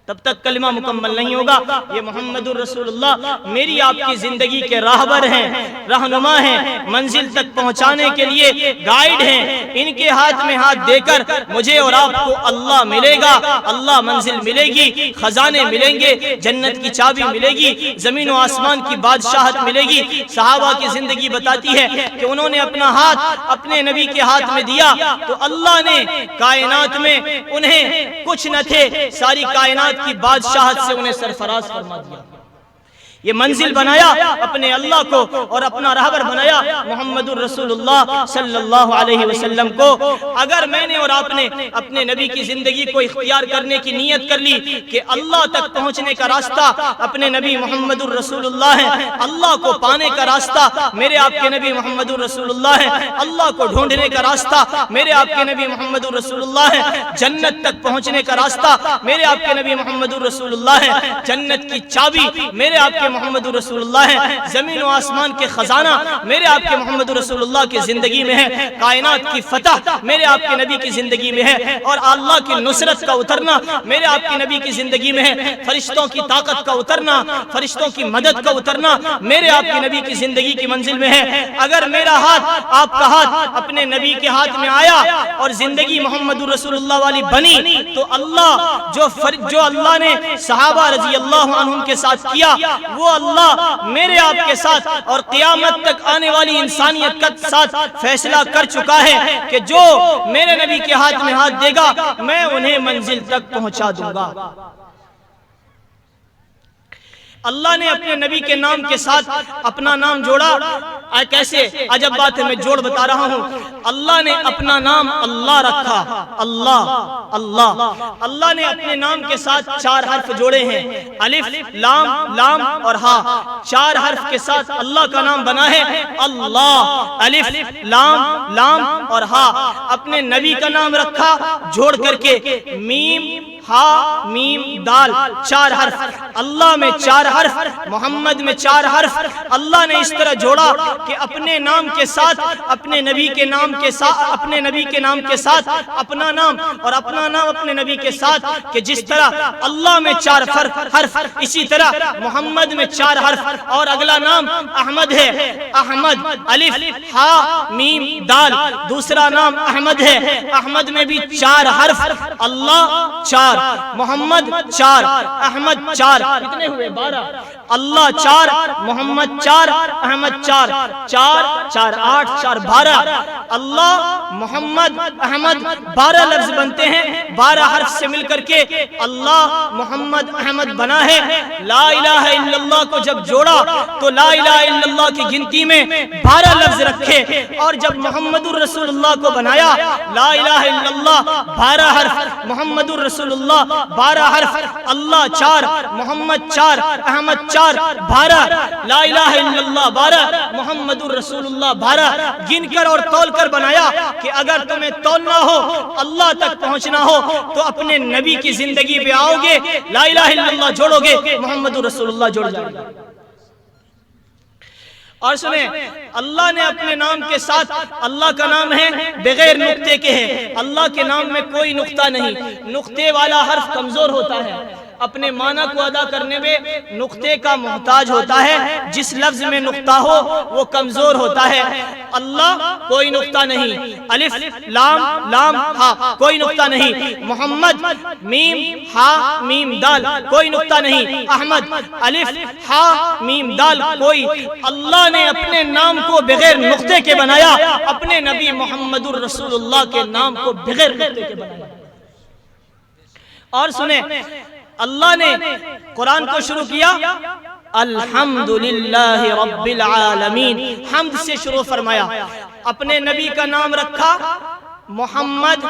Speaker 3: تب تک کلمہ مکمل نہیں ہوگا۔ یہ محمد الرسول اللہ میری آپ کی زندگی کے راہبر ہیں، رہنما ہیں، منزل تک پہنچانے کے لیے گائیڈ ہیں۔ ان کے ہاتھ میں ہاتھ دے کر مجھے اور آپ کو اللہ ملے گا، اللہ منزل ملے گی، خزانے ملیں گے، جنت کی چابی ملے گی، زمین و آسمان کی بادشاہت ملے گی۔ صحابہ کی زندگی بتاتی ہے کہ انہوں نے اپنا ہاتھ اپنے نبی کے ہاتھ میں دیا تو اللہ نے کائنات میں انہیں کچھ نہ تھے، ساری کائنات کی بادشاہت سے انہیں سرفراز فرما دیا۔ یہ منزل بنایا اپنے اللہ کو اور اپنا راہبر بنایا محمد الرسول اللہ صلی اللہ علیہ وسلم کو۔ اگر میں نے اور آپ نے اپنے نبی کی زندگی کو اختیار کرنے کی نیت کر لی کہ اللہ تک پہنچنے کا راستہ اپنے نبی محمد الرسول اللہ ہے، اللہ کو پانے کا راستہ میرے آپ کے نبی محمد الرسول اللہ ہے، اللہ کو ڈھونڈنے کا راستہ میرے آپ کے نبی محمد الرسول اللہ ہے، جنت تک پہنچنے کا راستہ میرے آپ کے نبی محمد الرسول اللہ ہے، جنت کی چابی میرے آپ کے محمد رسول اللہ ہے، زمین و آسمان کے خزانہ میرے آپ کے محمد رسول اللہ کی زندگی میں ہے، کائنات کی فتح میرے آپ کے نبی کی زندگی میں ہے، اور اللہ کی نصرت کا اترنا میرے آپ کے نبی کی زندگی میں ہے، فرشتوں کی طاقت کا اترنا، فرشتوں کی مدد کا اترنا میرے آپ کے نبی کی زندگی کی منزل میں ہے۔ اگر میرا ہاتھ آپ کا ہاتھ اپنے نبی کے ہاتھ میں آیا اور زندگی محمد رسول اللہ والی بنی تو اللہ جو اللہ نے صحابہ رضی اللہ عنہم کے ساتھ کیا وہ اللہ میرے آپ کے ساتھ اور قیامت تک آنے والی انسانیت کے ساتھ فیصلہ کر چکا ہے کہ جو میرے نبی کے ہاتھ میں ہاتھ دے گا میں انہیں منزل تک پہنچا دوں گا۔ اللہ نے اپنے نبی کے نام کے ساتھ اپنا نام جوڑا، کیسے عجب بات ہے، میں جوڑ بتا رہا ہوں۔ اللہ نے اپنا نام اللہ رکھا، اللہ اللہ اللہ نے اپنے نام کے ساتھ 4 حرف جوڑے ہیں، الف لام لام اور ہا، 4 حرف کے ساتھ اللہ کا نام بنا ہے اللہ، الف لام لام اور ہا۔ اپنے نبی کا نام رکھا جوڑ کر کے، میم ہا میم دال، 4 حرف، اللہ میں 4 حرف، محمد میں 4 حرف۔ اللہ نے اس طرح جوڑا کہ اپنے نام کے ساتھ اپنے نبی کے نام کے ساتھ اپنے نبی کے نام کے ساتھ اپنا نام اور اپنا نام اپنے نبی کے ساتھ، کہ جس طرح اللہ میں 4 حرف اسی طرح محمد میں 4 حرف، اور اگلا نام احمد ہے، احمد الف ہا میم دال، دوسرا نام احمد ہے، احمد میں بھی 4 حرف، اللہ 4، محمد 4، احمد 4، کتنے ہوئے 12، اللہ 4، محمد 4، احمد 4، 4 4 8 4 12، اللہ محمد احمد 12 لفظ بنتے ہیں، 12 حرف سے مل کر کے اللہ محمد احمد بنا ہے۔ لا الہ الا اللہ کو جب جوڑا تو لا الہ الا اللہ کی گنتی میں 12 لفظ رکھے، اور جب محمد الرسول اللہ کو بنایا لا الہ الا اللہ 12 حرف، محمد الرسول اللہ 12 حرف، اللہ 4، محمد 4، احمد 4، 12، لا الہ الا اللہ 12، محمد الرسول اللہ 12، گن کر اور تول کر بنایا کہ اگر تمہیں تولنا ہو اللہ تک پہنچنا ہو تو اپنے نبی کی زندگی پہ آؤ گے، لا الہ الا اللہ جوڑو گے، محمد الرسول اللہ جوڑ جائے گا۔ اور سنیں، اللہ نے اپنے نام کے ساتھ، اللہ کا نام ہے بغیر نقطے کے ہے، اللہ کے نام میں کوئی نقطہ نہیں، نقطے والا حرف کمزور ہوتا ہے، اپنے معنی کو ادا کرنے میں نقطے کا محتاج ہوتا ہے، جس لفظ میں نقطہ ہو وہ کمزور ہوتا ہے۔ اللہ کوئی نقطہ نہیں، الف لام لام ہا کوئی نقطہ نہیں، محمد میم ہا میم دال کوئی نقطہ نہیں، احمد الف ہا میم دال کوئی۔ اللہ نے اپنے نام کو بغیر نقطے کے بنایا، اپنے نبی محمد الرسول اللہ کے نام کو بغیر نقطے کے بنایا۔ اور سنیں، اللہ نے قرآن کو شروع کیا الحمدللہ رب العالمین، حمد سے شروع فرمایا، اپنے نبی کا نام رکھا محمد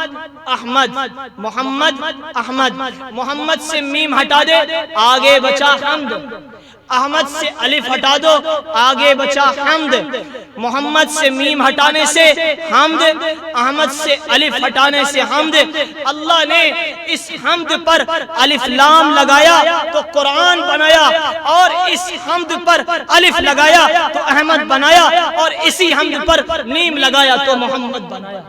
Speaker 3: احمد، محمد احمد، محمد سے میم ہٹا دے آگے بچا حمد، احمد سے الف ہٹا دو آگے بچا حمد، محمد سے میم ہٹانے سے حمد، احمد سے الف ہٹانے سے حمد۔ اللہ نے اس حمد پر الف لام لگایا تو قرآن بنایا، اور اس حمد پر الف لگایا تو احمد بنایا، اور اسی حمد پر میم لگایا تو محمد بنایا۔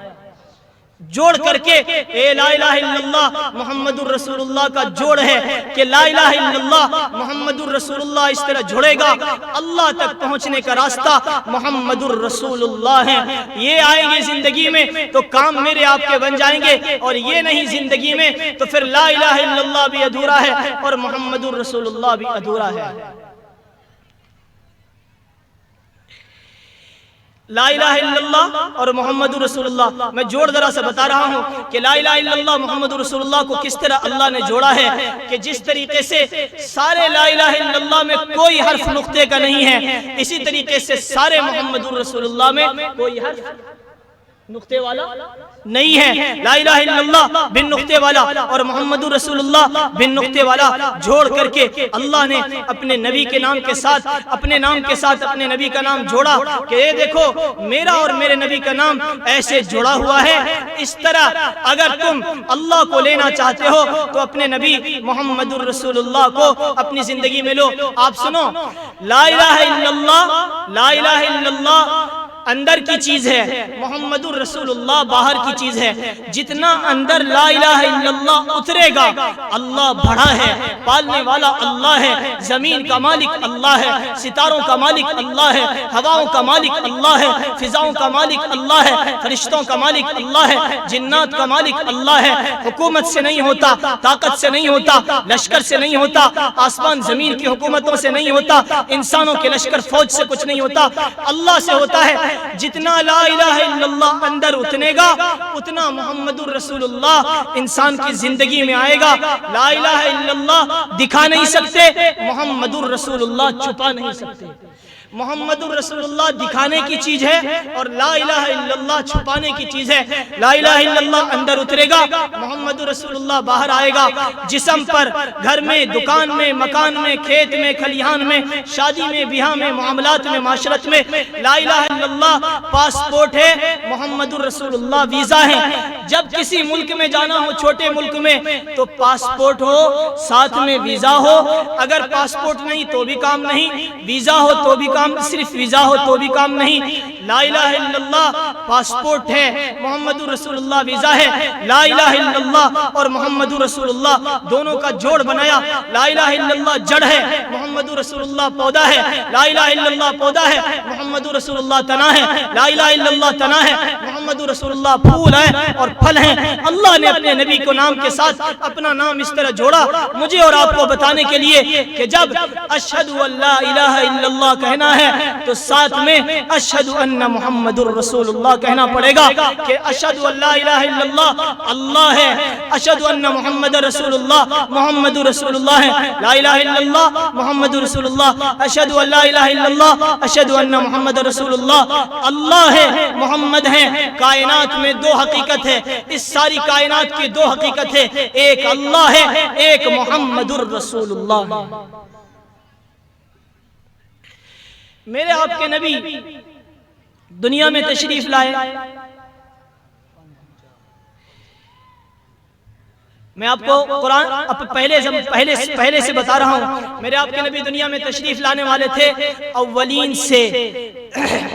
Speaker 3: جوڑ کر کے اے لا الہ الا اللہ محمد الرسول اللہ کا جوڑ ہے کہ لا الہ الا اللہ محمد الرسول اللہ اس طرح جڑے گا، اللہ تک پہنچنے کا راستہ محمد الرسول اللہ ہے۔ یہ آئیں گے زندگی میں تو کام میرے آپ کے بن جائیں گے، اور یہ نہیں زندگی میں تو پھر لا الہ الا اللہ بھی ادھورا ہے اور محمد الرسول اللہ بھی ادھورا ہے۔ لا الہ الا اللہ اور محمد رسول اللہ، میں جوڑ ذرا سے بتا رہا ہوں کہ لا الہ الا اللہ محمد رسول اللہ کو کس طرح اللہ نے جوڑا ہے کہ جس طریقے سے سارے لا الہ الا اللہ میں کوئی حرف نقطے کا نہیں ہے، اسی طریقے سے سارے محمد رسول اللہ میں کوئی حرف نقطے والا نہیں ہے۔ لا الہ الا اللہ بن نقطے والا اور محمد رسول اللہ بن نقطے والا جوڑ کر کے اللہ نے اپنے نبی کے نام کے ساتھ اپنے نام کے ساتھ اپنے نبی کا نام جوڑا کہ یہ دیکھو میرا اور میرے نبی کا نام ایسے جڑا ہوا ہے۔ اس طرح اگر تم اللہ کو لینا چاہتے ہو تو اپنے نبی محمد رسول اللہ کو اپنی زندگی میں لو۔ آپ سنو، لا الہ الا اللہ، لا الہ الا اللہ اندر کی چیز ہے، محمد الرسول اللہ باہر کی چیز ہے۔ جتنا اندر لا الہ الا اللہ اترے گا، اللہ بڑا ہے، پالنے والا اللہ ہے، زمین کا مالک اللہ ہے، ستاروں کا مالک اللہ ہے، ہواؤں کا مالک اللہ ہے، فضاؤں کا مالک اللہ ہے، فرشتوں کا مالک اللہ ہے، جنات کا مالک اللہ ہے۔ حکومت سے نہیں ہوتا، طاقت سے نہیں ہوتا، لشکر سے نہیں ہوتا، آسمان زمین کی حکومتوں سے نہیں ہوتا، انسانوں کے لشکر فوج سے کچھ نہیں ہوتا، اللہ سے ہوتا ہے۔ جتنا لا الہ الا اللہ اندر اتنے گا اتنا محمد الرسول اللہ انسان کی زندگی میں آئے گا۔ لا الہ الا اللہ دکھا نہیں سکتے، محمد الرسول اللہ چھپا نہیں سکتے۔ محمد الرسول اللہ دکھانے کی چیز ہے اور لا الہ الا اللہ چھپانے کی چیز ہے۔ لا الہ الا اللہ اندر اترے گا، محمد رسول اللہ باہر آئے گا۔ جسم پر، گھر میں، دکان میں، مکان میں، کھیت میں، کھلیان میں، شادی میں، بیاہ میں، معاملات میں، معاشرت میں لا الہ الا اللہ پاسپورٹ ہے، محمد رسول اللہ ویزا ہے۔ جب کسی ملک میں جانا ہو، چھوٹے ملک میں، تو پاسپورٹ ہو ساتھ میں ویزا ہو، اگر پاسپورٹ نہیں تو بھی کام نہیں، ویزا ہو تو بھی صرف ویزا ہو تو بھی کام نہیں۔ لا الہ الا اللہ پاسپورٹ ہے، محمد رسول اللہ ویزا ہے۔ لا الہ الا اللہ اور محمد رسول اللہ دونوں کا جوڑ بنایا۔ لا الہ الا اللہ جڑ ہے، محمد رسول اللہ پودا ہے۔ لا الہ الا اللہ پودا ہے، محمد رسول اللہ تنا ہے۔ لا الہ الا اللہ تنا ہے، محمد رسول اللہ پھول ہے اور پھل ہیں۔ اللہ نے اپنے نبی کو نام کے ساتھ اپنا نام اس طرح جوڑا مجھے اور آپ کو بتانے کے لیے کہ جب اشہد ان لا الہ الا اللہ کہنا ہے تو ساتھ میں اشہد ان محمد الرسول اللہ کہنا پڑے گا کہ اشہد ان لا الہ الا اللہ اللہ ہے، اشہد ان محمد رسول اللہ محمد رسول اللہ ہے۔ لا الہ الا اللہ محمد رسول اللہ، اشہد ان لا الہ الا اللہ اشہد ان محمد رسول اللہ اللہ ہے، محمد ہے۔ کائنات میں دو حقیقت ہے، اس ساری کائنات کی دو حقیقت ہے، ایک اللہ ہے، ایک محمد الرسول اللہ ہے۔ میرے آپ کے نبی دنیا میں تشریف لائے، میں آپ کو قرآن پہلے سے بتا رہا ہوں۔ میرے آپ کے نبی دنیا میں تشریف لانے والے تھے اولین سے،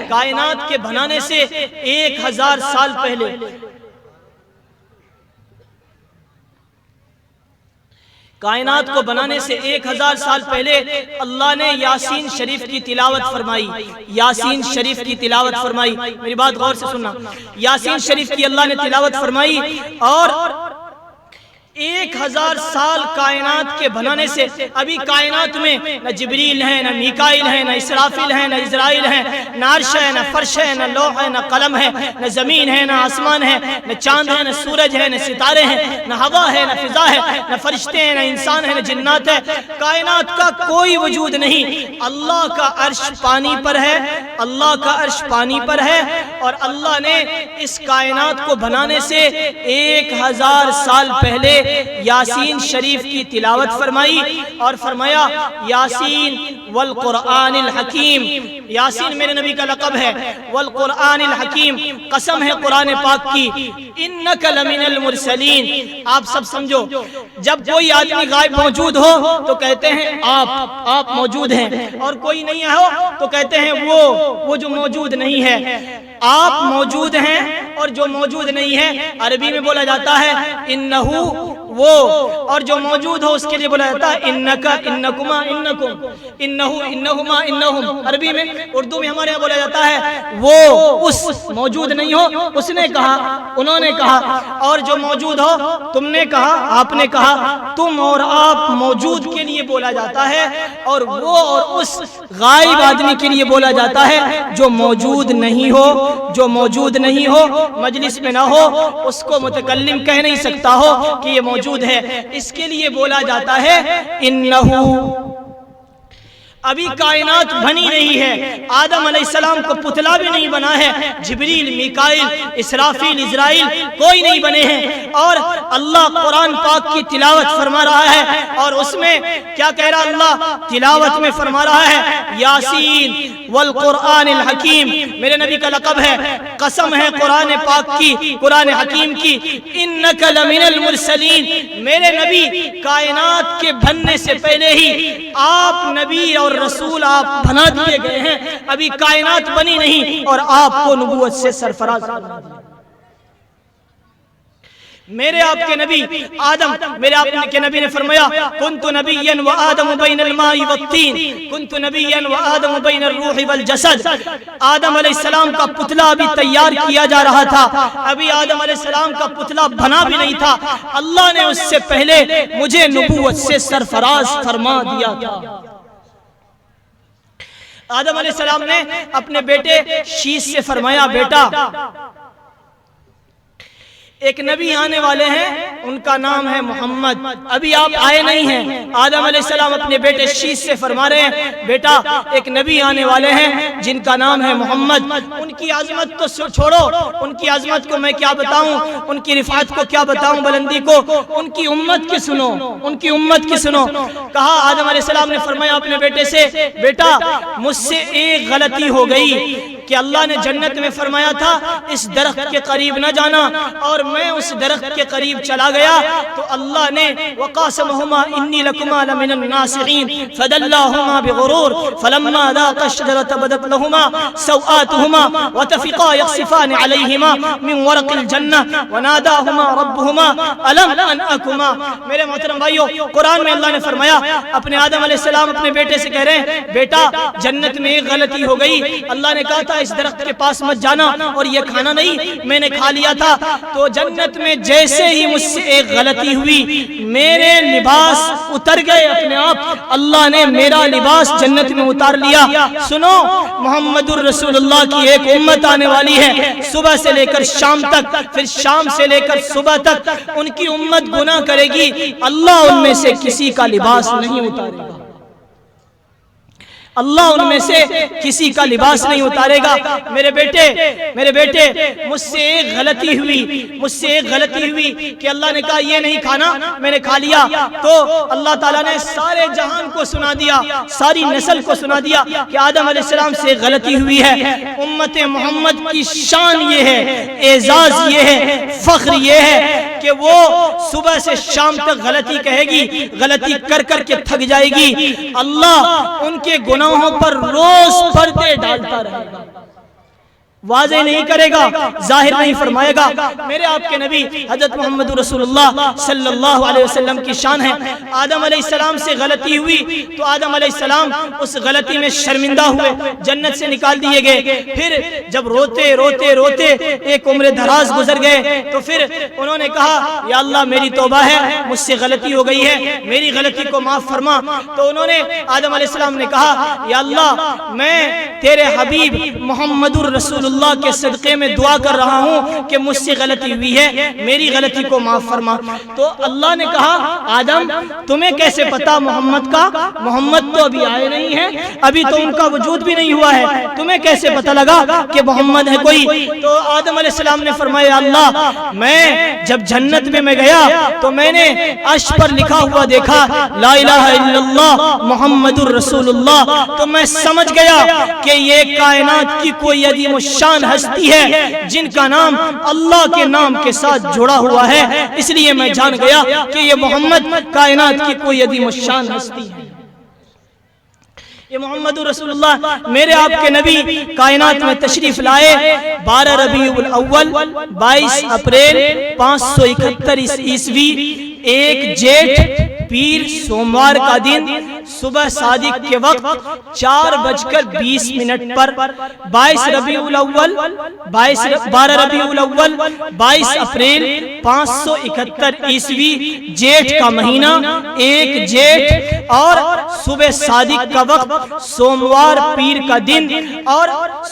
Speaker 3: کائنات کے بنانے سے 1000 سال پہلے۔ کائنات کو بنانے سے 1000 سال پہلے اللہ نے یاسین شریف کی تلاوت فرمائی، یاسین شریف کی تلاوت فرمائی۔ میری بات غور سے سننا، یاسین شریف کی اللہ نے تلاوت فرمائی اور 1000 سال کائنات کے بنانے سے ابھی کائنات میں نہ جبریل ہے، نہ میکائیل ہے، نہ اسرافیل ہے، نہ اسرائیل ہے، نہ عرش ہے، نہ فرش ہے، نہ لوح ہے، نہ قلم ہے، نہ زمین ہے، نہ آسمان ہے، نہ چاند ہے، نہ سورج ہے، نہ ستارے ہیں، نہ ہوا ہے، نہ فضا ہے، نہ فرشتے ہیں، نہ انسان ہے، نہ جنات ہے۔ کائنات کا کوئی وجود نہیں، اللہ کا عرش پانی پر ہے، اللہ کا عرش پانی پر ہے اور اللہ نے اس کائنات کو بنانے سے 1000 سال پہلے یاسین شریف کی تلاوت فرمائی اور فرمایا یاسین والقرآن الحکیم۔ یاسین میرے نبی کا لقب ہے، والقرآن الحکیم، قسم ہے قرآن پاک کی، انک لمن المرسلین۔ آپ سب سمجھو، جب کوئی آدمی غائب موجود ہو تو کہتے ہیں آپ موجود ہیں، اور کوئی نہیں ہو تو کہتے ہیں وہ جو موجود نہیں ہے۔ آپ موجود ہیں اور جو موجود نہیں ہے عربی میں بولا جاتا ہے انہو وہ، اور جو موجود ہو اس کے لیے بولا جاتا ہے انکا انکما انکم، انہو انہما انہم، عربی میں، اردو میں ہمارے یہاں بولا جاتا ہے وہ، اس، موجود نہیں ہو اس نے کہا، انہوں نے کہا، اور جو موجود ہو تم نے کہا، آپ نے کہا، تم اور آپ موجود کے لیے بولا جاتا ہے، اور وہ اور اس غائب آدمی کے لیے بولا جاتا ہے جو موجود نہیں ہو، جو موجود نہیں ہو، مجلس میں نہ ہو، اس کو متکلم کہہ نہیں سکتا ہو کہ یہ موجود ہے، اس کے لیے بولا جاتا ہے انہو۔ ابھی کائنات بنی نہیں ہے، آدم علیہ السلام کو پتلا بھی نہیں بنا ہے، جبریل، میکائیل، اسرافیل، اسرائیل کوئی نہیں بنے ہیں، اور اللہ قرآن پاک کی تلاوت فرما رہا ہے، اور اس میں کیا کہہ رہا اللہ تلاوت میں فرما رہا ہے یاسین والقرآن الحکیم، میرے نبی کا لقب ہے، قسم ہے قرآن پاک کی، قرآن حکیم کی، انک لمن المرسلین، میرے نبی کائنات کے بننے سے پہلے ہی آپ نبی اور رسول آپ بنا دیے گئے ہیں، ابھی کائنات بنی نہیں اور آپ کو نبوت سے سرفراز بنا دیا۔ میرے آپ کے نبی آدم، میرے آپ کے نبی نے فرمایا کنت نبیا وآدم بین الماء والطین، کنت نبیا وآدم بین الروح والجسد، آدم علیہ السلام کا پتلا ابھی تیار کیا جا رہا تھا، ابھی آدم علیہ السلام کا پتلا بنا بھی نہیں تھا، اللہ نے اس سے پہلے مجھے نبوت سے سرفراز فرما دیا تھا۔ آدم علیہ السلام نے اپنے بیٹے شیش سے فرمایا بیٹا ایک نبی آنے والے ہیں، ان کا نام ہے محمد، ابھی آپ آئے نہیں ہیں۔ آدم علیہ السلام اپنے بیٹے شیش سے فرما رہے ہیں بیٹا ایک نبی آنے والے ہیں جن کا نام ہے محمد، ان کی عظمت تو چھوڑو، ان کی عظمت کو میں کیا بتاؤں، ان کی رفعت کو کیا بتاؤں، بلندی کو، ان کی امت کی سنو، ان کی امت کی سنو۔ کہا آدم علیہ السلام نے فرمایا اپنے بیٹے سے بیٹا مجھ سے ایک غلطی ہو گئی کہ اللہ نے جنت میں فرمایا تھا اس درخت کے قریب نہ جانا، اور میں اس درخت کے قریب چلا گیا تو اللہ نے وقاسمہما انی لکما لمن الناصحین فدلاہما بغرور فلما ذاقا الشجرۃ بدت لہما سوآتہما وطفقا یخصفان علیہما من ورق الجنہ وناداہما ربہما الم انأکما۔ میرے محترم بھائیو، قرآن میں اللہ نے فرمایا اپنے آدم علیہ السلام اپنے بیٹے سے کہہ رہے ہیں بیٹا جنت میں ایک غلطی ہو گئی، اللہ نے کہا تھا اس درخت کے پاس مت جانا اور یہ کھانا نہیں، میں نے کھا لیا تھا، تو جنت میں جیسے ہی مجھ سے ایک غلطی ہوئی میرے لباس اتر گئے اپنے آپ، اللہ نے میرا لباس جنت میں اتار لیا۔ سنو محمد الرسول اللہ کی ایک امت آنے والی ہے، صبح سے لے کر شام تک، پھر شام سے لے کر صبح تک ان کی امت گناہ کرے گی، اللہ ان میں سے کسی کا لباس نہیں اتارے گا، اللہ ان میں سے کسی کا لباس نہیں اتارے گا۔ میرے بیٹے مجھ سے ایک غلطی ہوئی کہ اللہ نے کہا یہ نہیں کھانا، میں نے کھا لیا، تو اللہ تعالیٰ نے سارے جہان کو سنا دیا، ساری نسل کو سنا دیا کہ آدم علیہ السلام سے غلطی ہوئی ہے۔ امت محمد کی شان یہ ہے، اعزاز یہ ہے، فخر یہ ہے کہ وہ صبح سے شام تک غلطی کہے گی، غلطی کر کر کے تھک جائے گی، اللہ ان کے گناہوں پر روز پردے ڈالتا رہے گا، واضح نہیں کرے گا، ظاہر نہیں فرمائے گا۔ میرے آپ کے نبی حضرت محمد رسول اللہ صلی اللہ علیہ وسلم کی شان ہے، آدم علیہ السلام سے غلطی ہوئی تو آدم علیہ السلام اس غلطی میں شرمندہ ہوئے، جنت سے نکال دیے گئے، پھر جب روتے روتے روتے ایک عمر دراز گزر گئے تو پھر انہوں نے کہا یا اللہ میری توبہ ہے، مجھ سے غلطی ہو گئی ہے، میری غلطی کو معاف فرما۔ تو انہوں نے آدم علیہ السلام نے کہا یا اللہ میں تیرے حبیب محمد الرسول اللہ کے صدقے میں دعا کر رہا ہوں کہ مجھ سے غلطی ہوئی ہے، میری غلطی کو معاف فرما۔ تو اللہ نے کہا آدم تمہیں کیسے پتا محمد کا، محمد تو ابھی آئے نہیں ہیں، ابھی تو ان کا وجود بھی نہیں ہوا ہے، تمہیں کیسے پتا لگا کہ محمد ہے کوئی؟ تو آدم علیہ السلام نے فرمایا اللہ میں جب جنت میں گیا تو میں نے عرش پر لکھا ہوا دیکھا لا الہ الا اللہ محمد الرسول اللہ، تو میں سمجھ گیا کہ یہ کائنات کی کوئی عظیم الشان ہستی ہے جن کا نام اللہ کے نام کے ساتھ جڑا ہوا ہے، اس لیے میں جان گیا کہ یہ محمد کائنات کی کوئی عظیم الشان ہستی ہے۔ یہ محمد رسول اللہ میرے آپ کے نبی کائنات میں تشریف لائے 12 ربیع الاول 22 اپریل 571 عیسوی ایک جیٹھ پیر سوموار کا دن صبح صادق کے وقت 4:20 پر 22 ربیع الاول 12 ربیع الاول 22 اپریل 571 عیسوی جیٹھ کا مہینہ، ایک جیٹھ اور صبح صادق کا وقت سوموار پیر کا دن، اور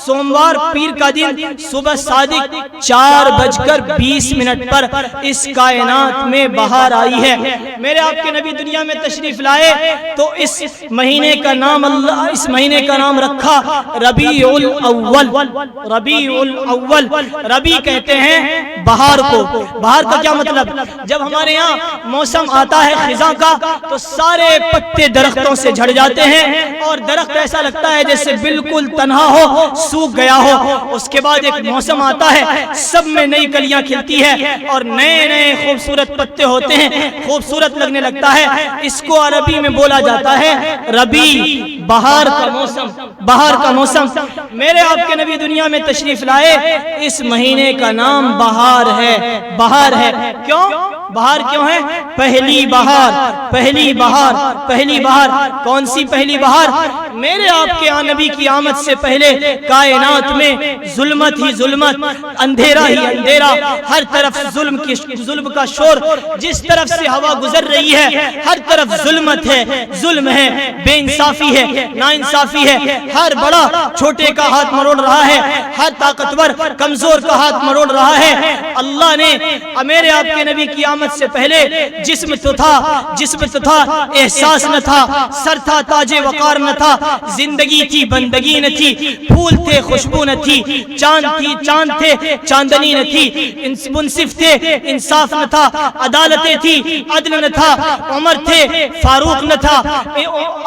Speaker 3: سوموار پیر کا دن صبح صادق 4:20 پر اس کائنات میں بہار آئی ہے۔ میرے آپ کے نبی دنیا میں تشریف لائے تو اس مہینے کا نام اس مہینے کا نام رکھا ربیع الاول۔ ربیع الاول، ربیع کہتے ہیں بہار کو۔ بہار کا کیا مطلب؟ جب ہمارے یہاں موسم آتا ہے خزاں کا تو سارے پتے درختوں سے جھڑ جاتے ہیں اور درخت ایسا لگتا ہے جیسے بالکل تنہا ہو، سوکھ گیا ہو۔ اس کے بعد ایک موسم آتا ہے، سب میں نئی کلیاں کھلتی ہے اور نئے نئے خوبصورت پتے ہوتے ہیں، خوبصورت لگنے لگتا ہے۔ اس کو عربی میں بولا جاتا ہے ربیع، بہار کا موسم، بہار کا موسم۔ میرے آپ کے نبی دنیا میں تشریف لائے، اس مہینے کا نام بہار ہے۔ بہار ہے کیوں؟ بہار کیوں ہے؟ پہلی بہار، پہلی بہار، پہلی بہار۔ کون سی پہلی بہار؟ میرے آپ کے نبی کی آمد سے پہلے کائنات میں ظلمت ہی ظلمت، اندھیرا ہی اندھیرا، ہر طرف ظلم کا شور، جس طرف سے ہوا گزر رہی ہے ہر طرف ظلمت ہے، ظلم ہے، بے انصافی ہے، ناانصافی ہے۔ ہر بڑا چھوٹے کا ہاتھ مروڑ رہا ہے، ہر طاقتور کمزور کا ہاتھ مروڑ رہا ہے۔ اللہ نے میرے آپ کے نبی کی آمد سے پہلے جسم تو تھا، جسم تو تھا، احساس نہ تھا، سر تھا تاج وقار نہ تھا، زندگی تھی بندگی نہ تھی، پھول تھے خوشبو نہ تھی، چاند تھی چاند تھے چاندنی نہ تھی، منصف تھے انصاف نہ تھا، عدالتیں تھی عدل نہ تھا، عمر تھے فاروق نہ تھا،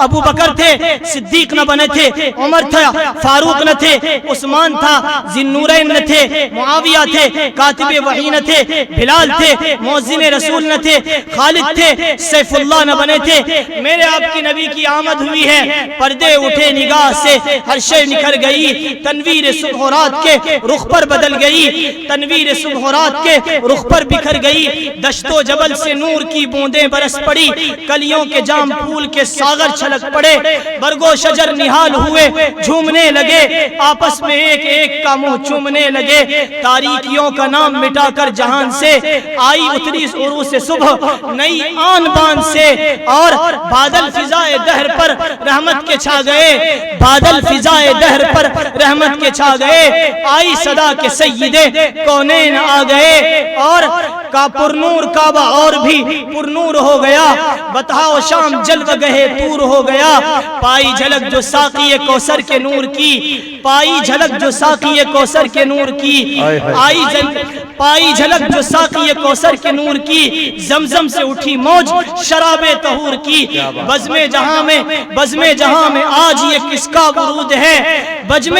Speaker 3: ابو بکر تھے صدیق نہ بنے تھے، عمر تھا فاروق نہ تھے، عثمان تھا ذی-النورین نہ تھے، معاویہ تھے کاتب وحی نہ تھے، بلال تھے مؤذن رسول نہ تھے، خالد تھے سیف اللہ نہ بنے تھے۔ میرے آپ کی نبی کی آمد ہوئی ہے، پردے اٹھے نگاہ سے، ہر شے نکھر گئی، تنویر صبح و رات کے رخ پر بدل گئی، تنویر صبح و رات کے رخ پر بکھر گئی، دشت و جبل سے نور کی بوندیں برس پڑی، کلیوں کے جام پھول کے ساغر چھلک پڑے، برگ و شجر نہال ہوئے جھومنے لگے، آپس میں ایک ایک کا منہ چومنے لگے، تاریکیوں کا نام مٹا کر جہان سے آئی اتری عروس صبح نئی آن بان سے، اور بادل فضائے دہر پر رحمت کے چھا گئے، بادل فضائے دہر پر رحمت کے چھا گئے، آئی صدا کے سیدے کونین آ گئے، اور کا پرنور کعبہ اور بھی پرنور ہو گیا، بطحا و شام جلوہ گہے طور ہو گیا، پائی جھلک جو ساقی کوثر کے نور کی، پائی جھلک جو ساقی کوثر کے نور کی، پائی جھلک جو ساقی کوثر کے نور کی، زمزم سے اٹھی موج شراب طہور کی، بزم جہاں میں آج یہ کس کا ورود ہے، بزم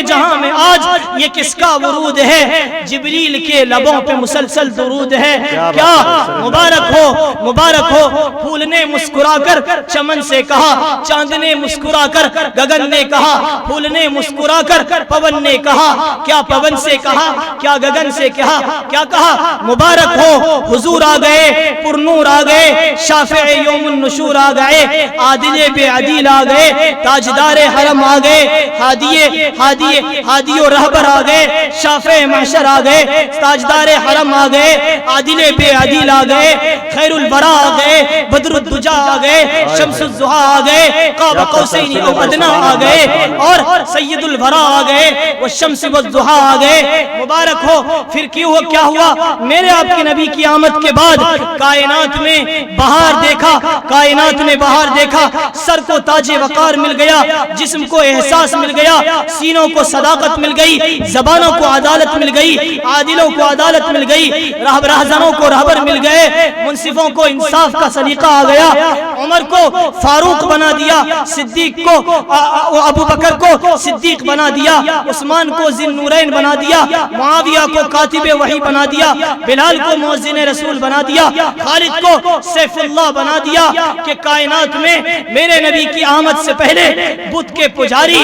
Speaker 3: جہاں میں آج یہ کس کا ورود ہے، جبریل کے لبوں پہ مسلسل درود ہے۔ کیا مبارک ہو پھول نے مسکرا کر چمن سے کہا، چاند نے مسکرا کر گگن نے کہا، پھول نے مسکرا کر پون نے کہا، کیا پون سے کہا کیا گگن سے کہا، کیا کہا؟ مبارک ہو حضور آ گئے، پرنور آ گئے، شافع یوم النشور آ گئے، عادل بے عدیل آ گئے، تاجدار حرم آ گئے، ہادی و رہبر آ گئے، شافع محشر آ گئے، تاجدار حرم آ گئے، عادل بے عدیل آ گئے، خیر الورا آ گئے، بدر الدجا آ گئے، شمس الضحیٰ آ گئے، قاب قوسین او ادنیٰ آ گئے، اور سید الورا آ گئے، والشمس والضحیٰ آ گئے۔ مبارک ہو۔ پھر کیوں ہو کیا ہوا؟ میرے آپ کے نبی کی آمد کے بعد کائنات میں بہار دیکھا، کائنات نے بہار دیکھا، سر کو تاج وقار مل گیا، جسم کو احساس مل گیا، سینوں کو صداقت مل گئی، زبانوں کو عدالت مل گئی، عادلوں کو عدالت مل گئی، راہبروں کو رہبر مل گئے، منصفوں کو انصاف کا سلیقہ آ گیا، عمر کو فاروق بنا دیا، صدیق کو ابو بکر کو صدیق بنا دیا، عثمان کو ذی-النورین بنا دیا، معاویہ کو کاتب وحی بنا دیا، بلال کو مؤذن رسول بنا دیا، خالد کو سیف اللہ بنا دیا، کہ کائنات میں میرے نبی کی آمد سے پہلے بت کے پجاری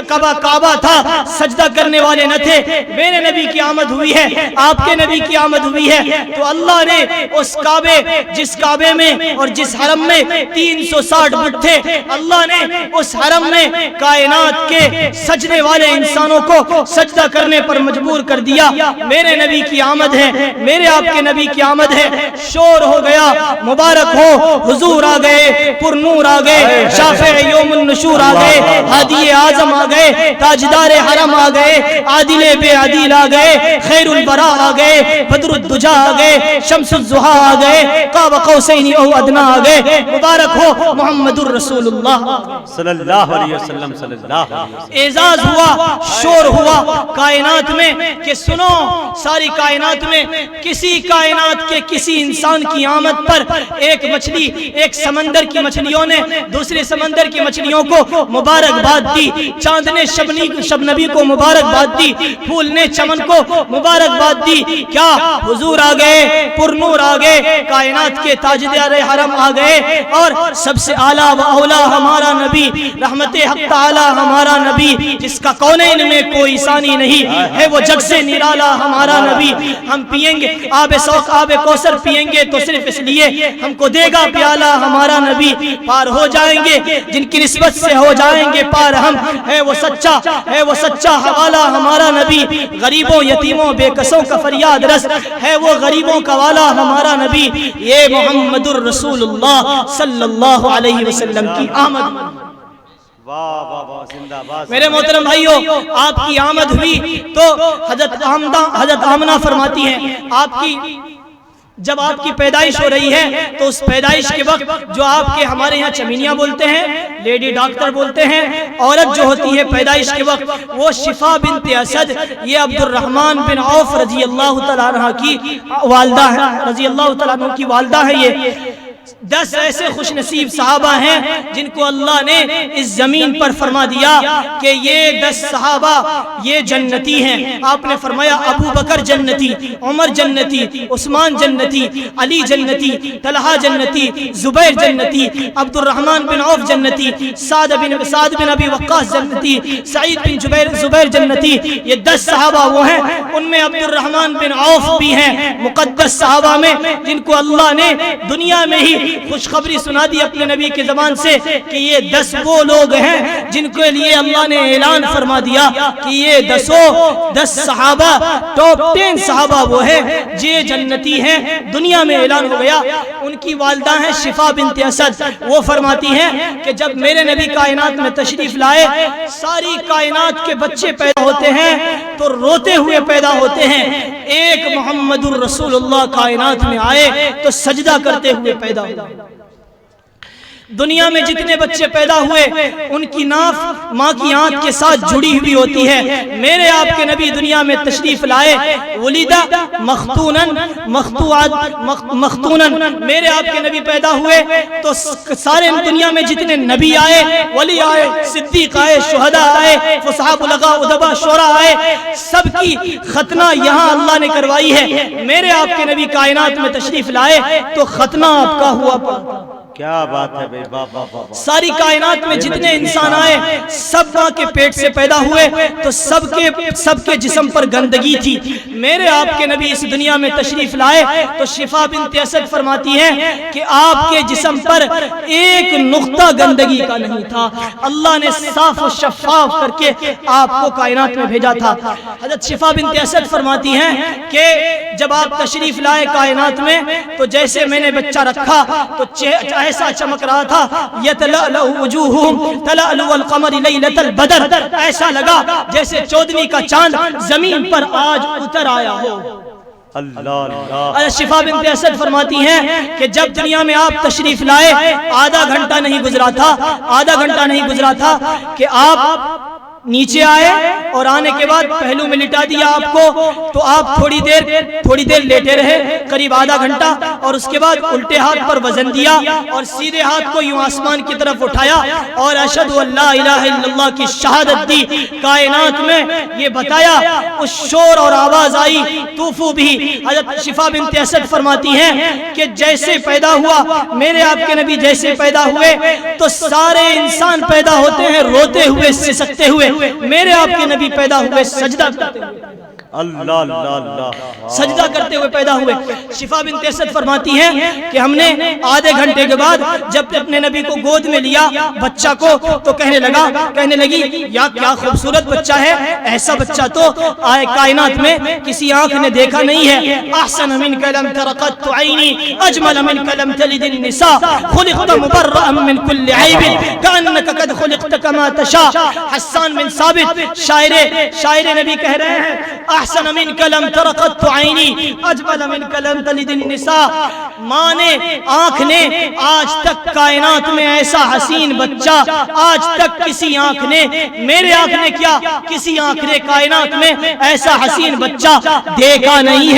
Speaker 3: کعبہ تھا، سجدہ کرنے والے نہ تھے، میرے نبی کی آمد ہوئی ہے، آپ کے نبی کی آمد ہوئی ہے، ہے تو اللہ نے اس کعبے جس کعبے میں اور جس حرم میں 360 بت تھے، اللہ نے اس حرم میں کائنات کے سجدے والے انسانوں کو سجدہ کرنے پر مجبور کر دیا۔ میرے نبی کی آمد ہے، میرے آپ کے نبی کی آمد ہے، شور ہو گیا، مبارک ہو، حضور آ گئے، پر نور آ گئے، شافع یوم النشور آ گئے، ہادی اعظم آ گئے، تاجدار حرم آ گئے، عادل بے عدیل آ گئے، خیر البراء آ گئے، بدر الدجا آ گئے، شمس الضحیٰ آ گئے، قاب قوسین او ادنیٰ آ گئے۔ مبارک ہو محمد الرسول اللہ
Speaker 1: صلی اللہ علیہ وسلم، صلی اللہ علیہ وسلم۔
Speaker 3: اعزاز ہوا، شور ہوا کائنات میں کہ سنو، ساری کائنات میں کسی کائنات کے کسی انسان کی آمد پر ایک مچھلی، ایک سمندر کی مچھلیوں نے دوسرے سمندر کی مچھلیوں کو مبارکباد دی، چاند نے شب نبی کو مبارکباد دی، پھول نے چمن کو مبارکباد دی۔ کیا حضور آ گئے، پر نور آ گئے، کائنات کے تاجدار حرم آ گئے، اور سب سے اعلیٰ و اولا ہمارا نبی، رحمت حق تعالی ہمارا نبی، جس کا کونین میں کوئی ثانی نہیں ہے، وہ جگ سے نرالا ہمارا نبی۔ ہم پیئیں گے آب سوق، آب کوثر پیئیں گے تو صرف اس لیے ہم کو دے گا پیالہ ہمارا نبی۔ پار ہو جائیں گے جن کی نسبت سے ہو جائیں گے پار ہم، ہے وہ سچا حوالہ ہمارا نبی۔ غریبوں یتیموں بے کسوں کا فریاد رس ہے وہ غریبوں کا والا ہمارا نبی۔ یہ محمد الرسول اللہ صلی اللہ علیہ وسلم کی آمد۔ میرے محترم بھائیو، آپ کی آمد ہوئی تو حضرت آمنہ فرماتی ہیں جب آپ کی پیدائش ہو رہی ہے تو اس پیدائش کے وقت جو آپ کے ہمارے یہاں چمینیاں بولتے ہیں، لیڈی ڈاکٹر بولتے ہیں، عورت جو ہوتی ہے پیدائش کے وقت وہ شفا بنت اسد، یہ عبد الرحمن بن عوف رضی اللہ تعالیٰ عنہ کی والدہ ہے، رضی اللہ تعالیٰ عنہ کی والدہ ہے۔ یہ 10 ایسے خوش نصیب صحابہ ہیں جن کو اللہ نے اس زمین پر فرما دیا کہ یہ 10 صحابہ یہ جنتی ہیں۔ آپ نے فرمایا ابو بکر جنتی، عمر جنتی، عثمان جنتی، علی جنتی، طلحہ جنتی، زبیر جنتی، عبد الرحمن بن عوف جنتی، سعد بن ابی وقاص جنتی، سعید بن زبیر جنتی۔ یہ 10 صحابہ وہ ہیں، ان میں عبد الرحمن بن عوف بھی ہیں، مقدس صحابہ میں جن کو اللہ نے دنیا میں ہی خوشخبری سنا دی اپنے نبی کے زبان سے کہ یہ 10 وہ لوگ ہیں جن کے لیے اللہ نے اعلان فرما دیا کہ یہ 10 صحابہ، ٹاپ 10 صحابہ وہ ہیں جو جنتی ہیں، دنیا میں اعلان ہو گیا۔ ان کی والدہ ہیں شفا بنت اسد، وہ فرماتی ہیں کہ جب میرے نبی کائنات میں تشریف لائے ساری کائنات کے بچے پیدا ہوتے ہیں تو روتے ہوئے پیدا ہوتے ہیں، ایک محمد الرسول اللہ کائنات میں آئے تو سجدہ کرتے ہوئے پیدا ہوئے۔ دنیا میں جتنے بچے پیدا ہوئے ان کی ناف ماں کی آنکھ کے ساتھ جڑی ہوئی ہوتی ہے۔ میرے آپ کے نبی دنیا میں تشریف لائے، ولدہ مختونن، میرے آپ کے نبی پیدا ہوئے تو سارے دنیا میں جتنے نبی آئے، ولی آئے، صدیق آئے، شہداء آئے، فصحاء بلغاء ادباء شعراء آئے، سب کی ختنہ یہاں اللہ نے کروائی ہے۔ میرے آپ کے نبی کائنات میں تشریف لائے تو ختنہ آپ کا ہوا پڑا۔
Speaker 1: کیا بات ہے بھائی،
Speaker 3: ساری کائنات میں جتنے انسان آئے سب ماں کے پیٹ سے پیدا ہوئے تو سب کے جسم پر گندگی تھی۔ میرے آپ کے نبی اس دنیا میں تشریف لائے تو شفا بنت اسد فرماتی ہیں کہ آپ کے جسم پر ایک نقطہ گندگی کا نہیں تھا، اللہ نے صاف و شفاف کر کے آپ کو کائنات میں بھیجا تھا۔ حضرت شفا بنت اسد فرماتی ہیں کہ جب آپ تشریف لائے کائنات میں تو جیسے میں نے بچہ رکھا تو ایسا چمک رہا تھا، یتلألؤ وجوہہم تلألؤ القمر لیلۃ البدر، ایسا لگا جیسے چودنی کا چاند زمین پر آج اتر آیا ہو۔ اللہ شفا بنت اسد فرماتی ہیں کہ جب دنیا میں آپ تشریف لائے آدھا گھنٹہ نہیں گزرا تھا کہ آپ نیچے آئے اور آنے کے بعد پہلو میں لٹا دیا آپ کو تو آپ تھوڑی دیر لیٹے رہے، قریب آدھا گھنٹہ، اور اس کے بعد الٹے ہاتھ پر وزن دیا اور سیدھے ہاتھ کو یوں آسمان کی طرف اٹھایا اور اشہد ان لا الہ الا اللہ کی شہادت دی۔ کائنات میں یہ بتایا، اس شور اور آواز آئی توفو بھی۔ حضرت شفا بنت اسد فرماتی ہیں کہ جیسے پیدا ہوا میرے آپ کے نبی، جیسے پیدا ہوئے تو سارے انسان پیدا ہوتے ہیں روتے ہوئے، سسکتے ہوئے، میرے آپ کے نبی پیدا ہوئے سجدہ کرتے ہوئے،
Speaker 1: اللہ اللہ اللہ،
Speaker 3: سجدہ کرتے ہوئے پیدا ہوئے۔ شفا بنت اسد فرماتی ہیں کہ ہم نے آدھے گھنٹے کے بعد جب اپنے نبی کو گود میں لیا بچہ کو تو کہنے لگی یا کیا خوبصورت بچہ ہے، ایسا بچہ تو کائنات میں کسی آنکھ نے دیکھا نہیں ہے۔ احسن منک لم تر قط عینی اجمل منک لم تلد النساء خلقت مبرئا من كل عیب کانک قد خلقت کما تشاء۔ حسان بن ثابت شاعر نبی کہہ رہے ہیں احسن منک لم تر قط عینی اجمل منک لم تلد النساء، ماں نے آنکھ نے آج تک کائنات میں ایسا حسین بچہ آج تک کسی آنکھ نے، میرے آنکھ نے کیا کسی آنکھ نے کائنات میں ایسا حسین بچہ دیکھا نہیں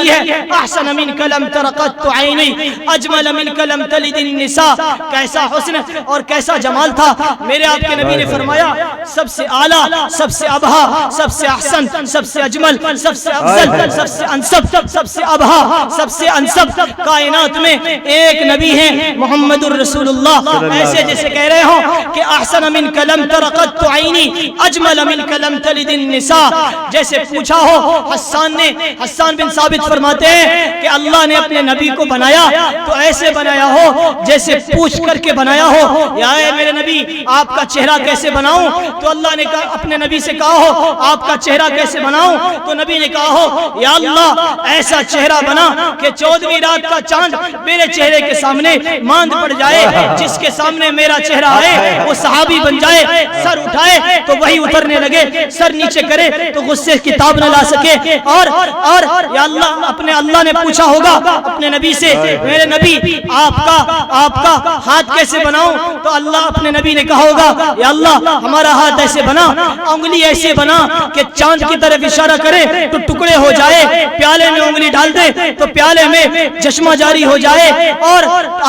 Speaker 3: ہے۔ احسن منک لم تر قط عینی اجمل منک لم تلد النساء، کیسا حسن اور کیسا جمال تھا۔ میرے آپ کے نبی نے فرمایا سب سے اعلیٰ، سب سے ابہا، سب سے احسن، سب سے اجمل، سب سے افضل، سب سے انسب، سب سے ابہا، سب سے انسب کائنات میں ایک نبی ہے محمد الرسول اللہ۔ ایسے جیسے کہہ رہے ہوں کہ احسن منک لم تر قط عینی اجمل منک لم تلد النساء، جیسے پوچھا ہو حسان بن ثابت فرماتے ہیں کہ اللہ نے اپنے نبی کو بنایا تو ایسے بنایا ہو جیسے پوچھ کر کے بنایا ہو، یا اے میرے نبی آپ کا چہرہ کیسے بناؤں، تو اللہ نے اپنے نبی سے کہا ہو آپ کا چہرہ کیسے بناؤں، تو نبی نے کہا ہو یا اللہ ایسا چہرہ بنا کہ 14ویں رات کا چاند میرے چہرے کے سامنے ماند پڑ جائے، جس کے سامنے میرا چہرہ آئے وہ صحابی بن جائے، سر اٹھائے تو وہی اترنے لگے، سر نیچے کرے تو غصے کی تاب نہ لا سکے، اور یا اللہ نے پوچھا ہوگا اپنے نبی سے میرے نبی آپ کا ہاتھ کیسے بناؤں، تو اللہ اپنے نبی نے کہا ہوگا یا اللہ ہمارا ہاتھ ایسے بنا، انگلی ایسے بنا کہ چاند کی طرف اشارہ کرے تو ٹکڑے ہو جائے، پیالے میں انگلی ڈال دے تو پیالے میں چشمہ جاری ہو جائے، اور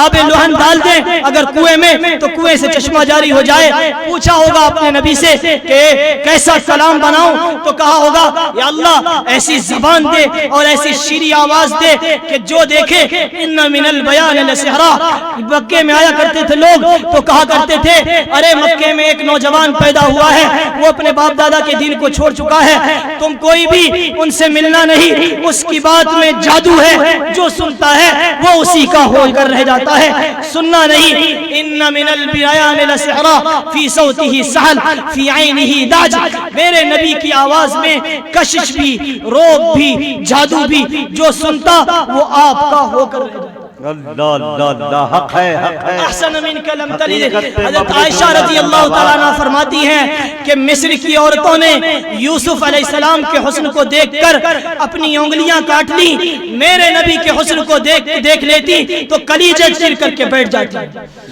Speaker 3: آب لہن ڈال دے اگر کنویں میں تو کنویں سے چشمہ جاری ہو جائے۔ پوچھا ہوگا اپنے نبی سے کہ کیسا کلام بناؤں، تو کہا ہوگا یا اللہ ایسی زبان دے اور ایسی شیریں آواز دے کہ جو دیکھے ان من البیان لسحرا۔ مکے میں آیا کرتے تھے لوگ تو کہا کرتے تھے ارے مکے میں ایک نوجوان پیدا ہوا ہے، وہ اپنے باپ دادا کے دین کو چھوڑ چکا ہے، تم کوئی بھی ان سے ملنا نہیں، اس کی بات میں جادو ہے، جو سنتا ہے وہ اسی کا ہو کر رہ جاتا ہے، سننا نہیں۔ ان من البیان لسحرا فی صوتہ سحل فی عینہ داج، میرے نبی کی آواز میں کشش بھی، روب بھی، جادو بھی، جو سنتا وہ آپ کا ہو کر رہ جاتا ہے۔
Speaker 1: اللہ اللہ اللہ، حق ہے حق ہے۔
Speaker 3: احسن منک لم تلد، حضرت عائشہ رضی اللہ تعالیٰ عنہ فرماتی ہیں کہ مصر کی عورتوں نے یوسف علیہ السلام کے حسن کو دیکھ کر اپنی انگلیاں کاٹ لی، میرے نبی کے حسن کو دیکھ لیتی تو کلیجے چیر کر کے بیٹھ جاتی۔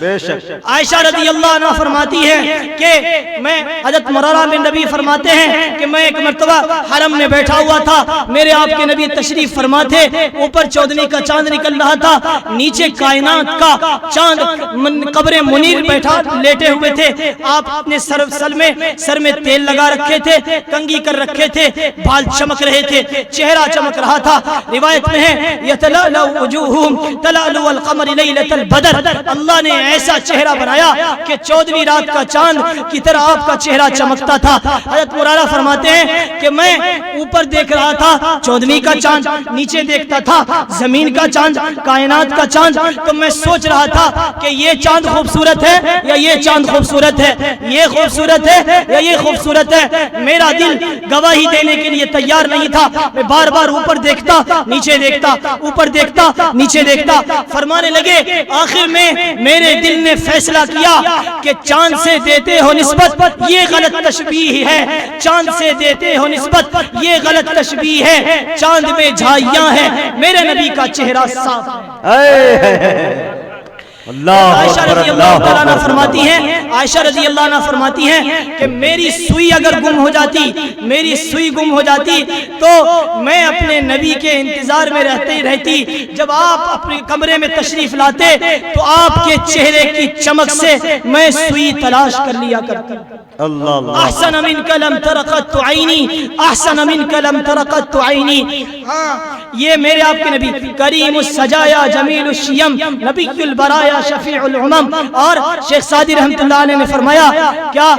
Speaker 1: بے شک
Speaker 3: عائشہ رضی اللہ عنہ فرماتی ہے کہ میں، حضرت مرارہ بن نبی فرماتے ہیں کہ میں ایک مرتبہ حرم میں بیٹھا ہوا تھا، میرے آپ کے نبی تشریف فرما تھے، اوپر چودنی کا چاند نکل رہا تھا، نیچے کائنات کا چاند قبر منیر بیٹھا لیٹے ہوئے تھے، آپ اپنے سر میں تیل لگا رکھے تھے، کنگھی کر رکھے تھے، بال چمک رہے تھے، چہرہ چمک رہا تھا۔ روایت میں ہے یتلألؤ وجوہہم تلألؤ القمر لیلۃ البدر، اللہ نے ایسا چہرہ بنایا کہ 14ویں رات کا چاند کی طرح آپ کا چہرہ چمکتا تھا۔ حضرت مرارہ فرماتے ہیں کہ میں اوپر دیکھ رہا تھا 14ویں کا چاند، نیچے دیکھتا تھا زمین کا چاند، کائنات کا چاند، تو میں سوچ رہا تھا کہ یہ چاند خوبصورت ہے یا یہ چاند خوبصورت ہے، یہ خوبصورت ہے یا یہ خوبصورت ہے۔ میرا دل گواہی دینے کے لیے تیار نہیں تھا، میں بار بار اوپر دیکھتا نیچے دیکھتا، اوپر دیکھتا نیچے دیکھتا۔ فرمانے لگے آخر میں میرے دل نے فیصلہ کیا کہ چاند سے دیتے ہو نسبت یہ غلط تشبیہ ہے، چاند سے دیتے ہو نسبت یہ غلط تشبیہ ہے، چاند میں جھائیاں ہیں، میرے نبی کا چہرہ صاف ہے۔ عائشہ رضی اللہ تعالیٰ عنہ فرماتی ہیں، عائشہ رضی اللہ عنہ فرماتی ہیں کہ میری سوئی اگر گم ہو جاتی، میری سوئی گم ہو جاتی تو میں اپنے نبی کے انتظار میں رہتی، جب آپ اپنے کمرے میں تشریف لاتے تو آپ کے چہرے کی چمک سے میں سوئی تلاش کر لیا کرتی۔ احسن منک لم تر قط عینی، احسن منک لم تر قط عینی۔ ہاں یہ میرے آپ کے نبی کریم السجایا جمیل الشیم نبی البرایا شفیع الامم، اور شیخ سعدی رحمۃ اللہ علیہ نے فرمایا کیا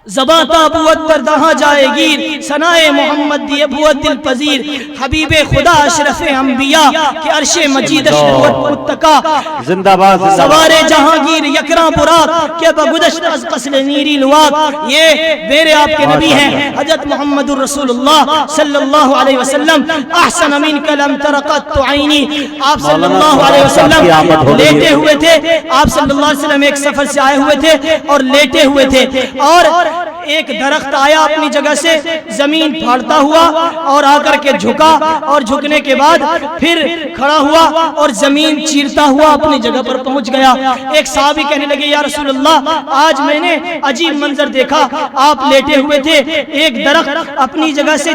Speaker 4: زباتا ابوت در دہاں جائے گیر ثنائے محمد دی ابوت دل پذیر حبیب خدا اشرف انبیاء کہ عرش مجید اشرف متقا
Speaker 1: زندہ باد
Speaker 4: سوار جہانگیر یکراں براق کہ بگدشت از قصل نیری لواق یہ میرے آپ کے نبی ہیں حضرت محمد الرسول اللہ صلی اللہ علیہ وسلم احسن منک لم ترقت عینی آپ صلی اللہ علیہ وسلم لیٹے ہوئے تھے آپ صلی اللہ علیہ وسلم ایک سفر سے آئے ہوئے تھے اور لیٹے ہوئے تھے اور ایک درخت آیا اپنی جگہ سے زمین پھاڑتا ہوا اور آ کر کے جھکا اور جھکنے کے بعد پھر کھڑا ہوا اور زمین چیرتا ہوا اپنی جگہ پر پہنچ گیا ایک صحابی کہنے لگے یا رسول اللہ آج میں نے عجیب منظر دیکھا آپ لیٹے ہوئے تھے ایک درخت اپنی جگہ سے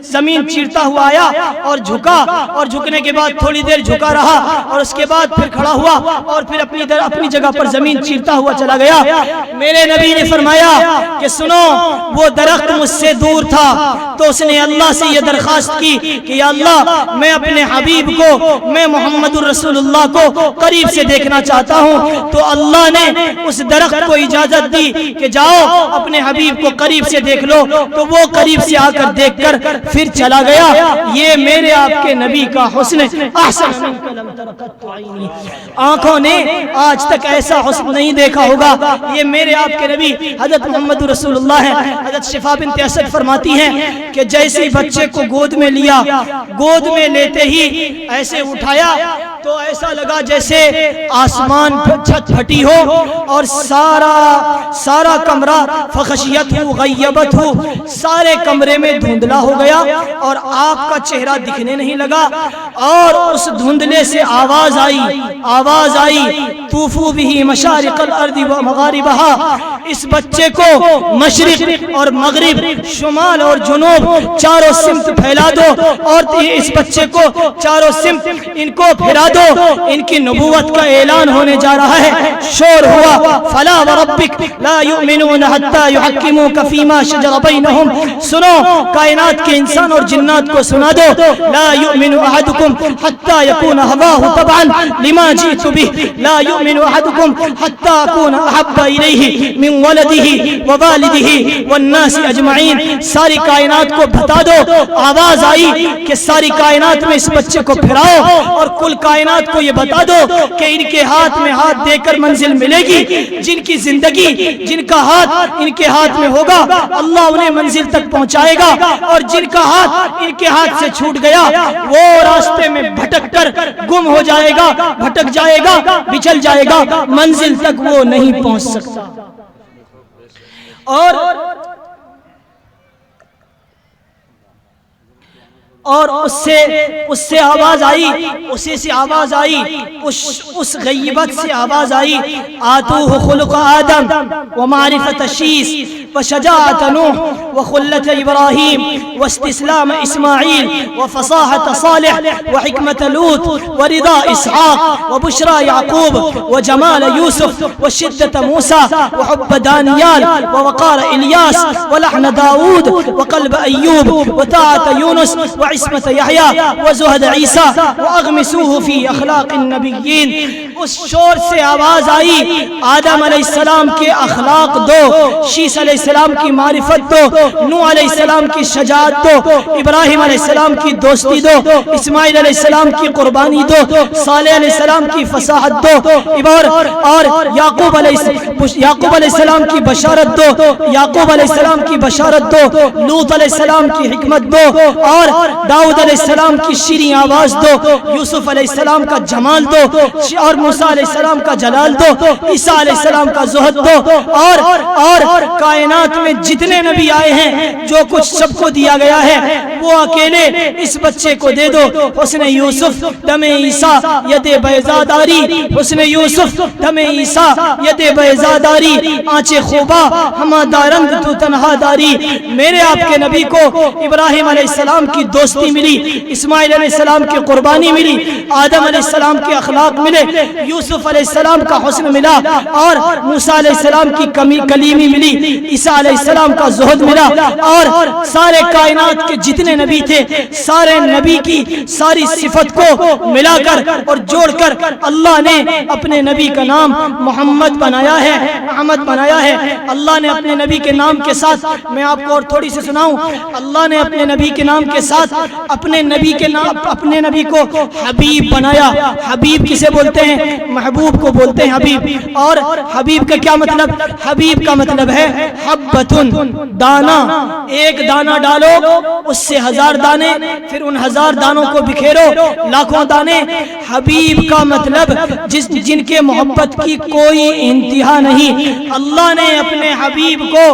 Speaker 4: زمین چیرتا ہوا آیا اور جھکا اور جھکنے کے بعد تھوڑی دیر جھکا رہا اور اس کے بعد پھر کھڑا ہوا اور پھر اپنی جگہ پر زمین چیرتا ہوا چلا گیا میرے نبی نے فرمایا کہ سنو وہ درخت مجھ سے دور تھا تو اس نے اللہ سے یہ درخواست کی کہ یا اللہ میں اپنے حبیب کو میں محمد الرسول اللہ کو قریب سے دیکھنا چاہتا ہوں تو اللہ نے اس درخت کو اجازت دی کہ جاؤ اپنے حبیب کو قریب سے دیکھ لو تو وہ قریب سے آ کر دیکھ کر پھر چلا گیا یہ میرے آپ کے نبی کا حسن احسن آنکھوں نے آج تک ایسا حسن نہیں دیکھا ہوگا یہ میرے آپ کے نبی حضرت محمد رسول اللہ ہے حضرت شفا بنت اسد فرماتی ہیں کہ جیسے ہی بچے کو گود میں لیا گود میں لیتے ہی ایسے اٹھایا تو ایسا لگا جیسے آسمان چھت پھٹی ہو اور سارا کمرہ فخشیت ہو غیبت ہو سارے کمرے میں دھندلا ہو گیا اور آپ کا چہرہ دکھنے نہیں لگا اور اس دھندلے سے آواز آئی طوفو بہی مشارق الارض و مغاربہا اس بچے کو مشرق اور مغرب شمال اور جنوب چاروں سمت پھیلا دو اور اس بچے کو چاروں سمت ان کو پھیلا دو ان کی نبوت کا اعلان ہونے جا رہا ہے شور ہوا فلا وربک لا یؤمنون حتی یحکموک فیما شجر بینہم سنو کائنات کے انسان اور جنات کو سنا دو لا یؤمن احدکم حتی یکون ہواہ تبعا لما جئت به لا یؤمن احدکم حتی اکون احب الیہ من ولدہ ووالدہ والناس اجمعین ساری کائنات کو بتا دو آواز آئی کہ ساری کائنات میں اس بچے کو پھراؤ اور کل کائنات کو یہ بتا دو کہ ان کے ہاتھ میں ہاتھ دے کر منزل ملے گی جن کی زندگی جن کا ہاتھ ان کے ہاتھ میں ہوگا اللہ انہیں منزل تک پہنچائے گا اور جن کا ہاتھ ان کے ہاتھ سے چھوٹ گیا وہ راستے میں بھٹک کر گم ہو جائے گا بھٹک جائے گا بچل جائے گا منزل تک وہ نہیں پہنچ سکتا اور اس سے آواز آئی اسی سے آواز آئی اس غیبت سے آواز آئی آتوہ خلق آدم ومعرفت شیس وشجاعت نوح وخلت ابراہیم واستسلام اسماعیل وفصاحت صالح وحکمت لوط ورضا اسحاق وبشرى یعقوب وجمال یوسف وشدت موسیٰ وحب دانیال ووقار الیاس ولحن داود وقلب ایوب وطاعت یونس وعصمت یحییٰ وزہد عیسیٰ واغمسوه فی اخلاق النبیین اس شور سے آواز آئی آدم علیہ السلام کے اخلاق دو شیس علیہ السلام کی معرفت دو نوح علیہ السلام کی شجاعت دو ابراہیم علیہ السلام کی دوستی دو اسماعیل علیہ السلام کی قربانی دو صالح علیہ السلام کی فصاحت دو اور یعقوب علیہ السلام کی بشارت دو یعقوب علیہ السلام کی بشارت دو لوط علیہ السلام کی حکمت دو اور داؤد علیہ السلام کی شیریں آواز دو یوسف علیہ السلام کا جمال دو اور موسیٰ علیہ السلام کا جلال دو عیسیٰ علیہ السلام کا زہد دو اور کائنات میں جتنے نبی آئے ہیں جو کچھ سب کو دیا گیا ہے وہ اکیلے اس بچے کو دے دو حسن یوسف دم عیسیٰ ید بیضاداری حسن یوسف دم عیسیٰ ید بیضاداری آنچے خوبا ہما دارند تو تنہا داری میرے آپ کے نبی کو ابراہیم علیہ السلام کی دوستی ملی اسماعیل علیہ السلام کی قربانی ملی آدم علیہ السلام کے اخلاق ملے یوسف علیہ السلام کا حسن ملا اور موسیٰ علیہ السلام کی کلیمی ملی عیسیٰ علیہ السلام کا زہد ملا اور سارے کائنات کے جتنے جتنے نبی تھے سارے نبی کی ساری صفت کو ملا کر اور جوڑ کر اللہ نے اپنے نبی کا نام محمد بنایا ہے، احمد بنایا ہے۔ اللہ نے اپنے نبی کے نام کے ساتھ، میں آپ کو اور تھوڑی سی سناؤں، اللہ نے اپنے نبی کے نام کے ساتھ اپنے نبی کو حبیب بنایا۔ حبیب کسے بولتے ہیں؟ محبوب کو بولتے ہیں حبیب۔ اور حبیب کا کیا مطلب؟ حبیب کا مطلب ہے حبتن، دانا۔ ایک دانہ ڈالو اس سے 1000 دانے، پھر ان 1000 دانوں کو بکھیرو، لاکھوں دانے۔ حبیب کا مطلب جن کے محبت کی کوئی انتہا نہیں۔ اللہ نے اپنے حبیب کو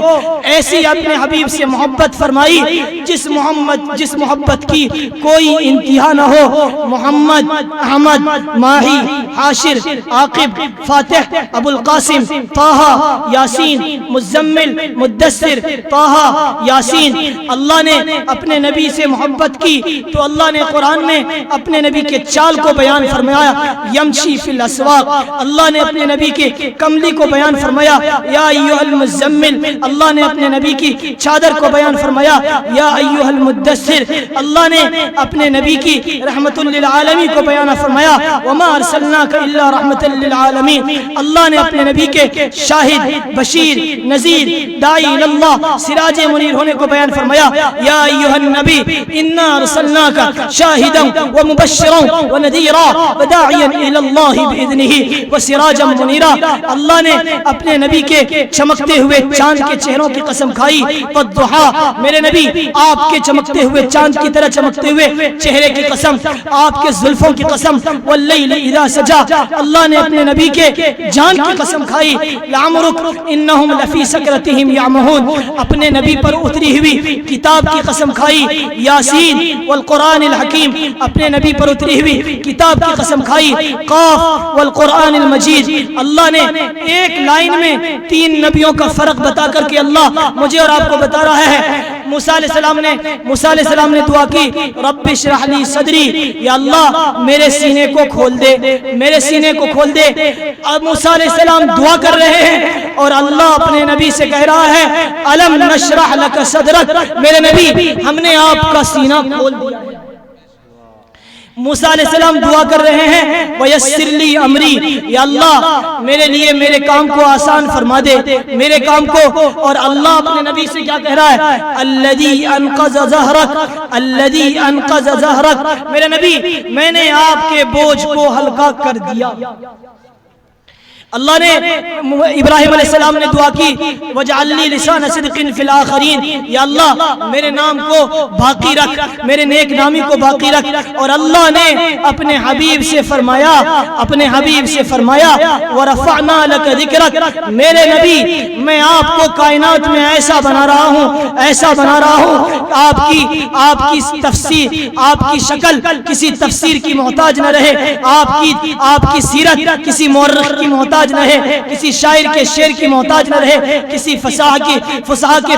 Speaker 4: ایسی اپنے حبیب سے محبت فرمائی جس محبت کی کوئی انتہا نہ ہو۔ محمد، احمد، ماہی، حاشر، عاقب، فاتح، ابو القاسم، طہ، یاسین، مزمل، مدثر، طہ، یاسین۔ اللہ نے اپنے نبی سے محبت کی تو اللہ نے قرآن میں اپنے نبی کے چال کو بیان فرمایا، یمشی فی الاسواق۔ اللہ نے اپنے نبی کے کملی کو بیان فرمایا، یا ایھا المزمل۔ اللہ نے اپنے نبی کی چادر کو بیان فرمایا، یا ایھا المدثر۔ اللہ نے اپنے نبی کی رحمت للعالمین کو بیان فرمایا، وما ارسلناک الا رحمت للعالمین۔ اللہ نے اپنے نبی کے شاہد، بشیر، نذیر، داعی اللہ، سراج منیر ہونے کو بیان فرمایا، یا ایھا النبی انا ارسلناک شاہدا ومبشرا ونذیرا وداعیا الی اللہ باذنہ وسراجا منیرا۔ اللہ نے اپنے نبی کے چمکتے ہوئے چاند کے چہروں کی قسم کھائی، والضحیٰ، میرے نبی آپ کے چمکتے ہوئے چاند کی طرح چمکتے ہوئے چہرے کی قسم، آپ کے زلفوں کی قسم، واللیل اذا سجا۔ اللہ نے اپنے نبی کے جان کی قسم کھائی، لعمرک انہم لفی سکرتہم یعمہون۔ اپنے نبی پر اتری ہوئی کتاب کی قسم کھائی، یاسین والقرآن الحکیم۔ اپنے نبی پر اتری ہوئی کتاب کی قسم کھائی، قاف والقرآن المجید۔ اللہ نے ایک لائن میں 3 نبیوں کا فرق بتا کر کے اللہ مجھے اور آپ کو بتا رہا ہے۔ موسیٰ علیہ السلام نے دعا کی، رب اشرح لی صدری، یا اللہ میرے سینے کو کھول دے، میرے سینے کو کھول دے۔ اب موسیٰ علیہ السلام دعا کر رہے ہیں اور اللہ اپنے نبی سے کہہ رہا ہے، الم نشرح لک صدرک، میرے نبی ہم نے آپ کا سینہ کھول دیا۔ موسیٰ علیہ السلام دعا کر رہے ہیں، وَيَسِّرْ لِي أَمْرِي، یا اللہ میرے لیے میرے کام کو آسان فرما دے، میرے کام کو۔ اور اللہ اپنے نبی سے کیا کہہ رہا ہے؟ الَّذِي أَنْقَذَ ظَهْرَكَ، الَّذِي أَنْقَذَ ظَهْرَكَ، میرے نبی میں نے آپ کے بوجھ کو ہلکا کر دیا۔ اللہ نے ابراہیم علیہ السلام نے دعا کی، وَاجْعَلْ لِي لِسَانَ صِدْقٍ فِي الْآخِرِينَ، یا اللہ میرے نام کو باقی رکھ، میرے نیک نامی کو باقی رکھ۔ اور اللہ نے اپنے حبیب سے فرمایا، وَرَفَعْنَا لَكَ ذِكْرَكَ، میرے نبی میں آپ کو کائنات میں ایسا بنا رہا ہوں، آپ کی تفسیر، آپ کی شکل کسی تفسیر کی محتاج نہ رہے، آپ کی سیرت کسی مورخ کی محتاج نہ رہے، کسی شاعر کے شعر کی محتاج نہ رہے، کسی فصاح کے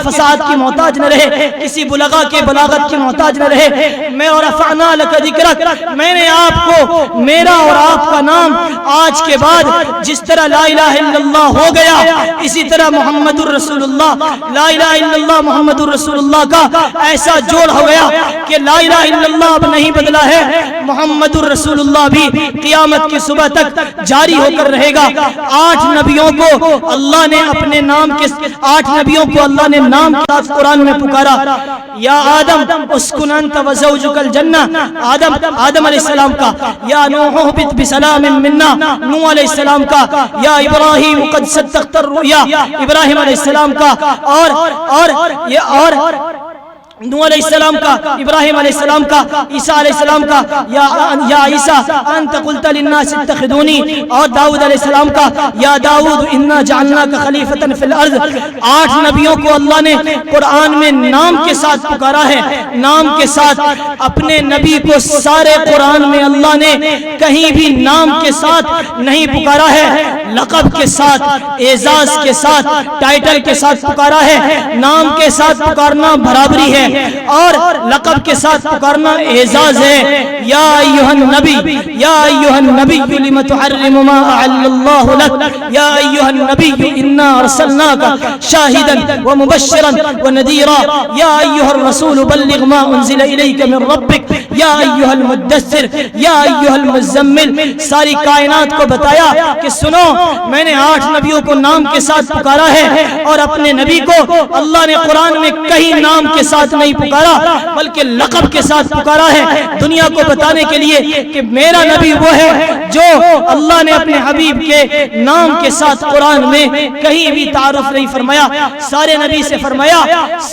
Speaker 4: فصاحت کی محتاج نہ رہے، کسی بلغا کے بلاغت کی محتاج نہ رہے۔ میں ورفعنا لک ذکرک، میں نے آپ کو میرا اور آپ کا نام آج کے بعد جس طرح لا الہ الا اللہ ہو گیا، اسی طرح محمد الرسول اللہ، لا الہ الا اللہ محمد الرسول اللہ کا ایسا جوڑ ہو گیا کہ لا الہ الا اللہ اب نہیں بدلا ہے، محمد الرسول اللہ بھی قیامت کی صبح تک جاری ہو کر رہے گا۔ 8 نبیوں کو اللہ نے اپنے نام کے 8 نبیوں کو اللہ نے نام کے ساتھ قرآن میں پکارا، یا آدم اسکن انت وزوجک الجنہ، آدم علیہ السلام کا، یا نوح اہبط بسلام منا، نوح علیہ السلام کا، یا ابراہیم قد صدقت الرؤیا، ابراہیم علیہ السلام کا، اور نوح علیہ السلام کا، ابراہیم علیہ السلام کا، عیسیٰ علیہ السلام کا، یا عیسیٰ انت قلت للناس اتخذونی، اور داؤد علیہ السلام کا، یا داؤد انا جعلناک خلیفۃ فی الارض۔ 8 نبیوں کو اللہ نے قرآن میں نام کے ساتھ پکارا ہے، نام کے ساتھ۔ اپنے نبی کو سارے قرآن میں اللہ نے کہیں بھی نام کے ساتھ نہیں پکارا ہے، لقب کے ساتھ، اعزاز کے ساتھ، ٹائٹل کے ساتھ پکارا ہے۔ نام کے ساتھ پکارنا برابری ہے، اور لقب کے ساتھ پکارنا اعزاز ہے. یا ایھا النبی، یا ایھا النبی لم تحرم ما احل اللہ لک، یا ایھا النبی انا ارسلناک شاہدا ومبشرا ونذیرا، یا ایھا الرسول بلغ ما انزل الیک من ربک، یا ایھا المدثر، یا ایھا المزمل. ساری کائنات کو بتایا کہ سنو، میں نے 8 نبیوں کو نام کے ساتھ پکارا ہے، اور اپنے نبی کو اللہ نے قرآن میں کہیں نام کے ساتھ نہیں پکارا بلکہ لقب کے ساتھ پکارا ہے، دنیا کو بتانے کے لیے کہ میرا نبی وہ ہے جو اللہ نے اپنے حبیب کے نام کے ساتھ قرآن میں کہیں بھی تعارف نہیں فرمایا. سارے نبی سے فرمایا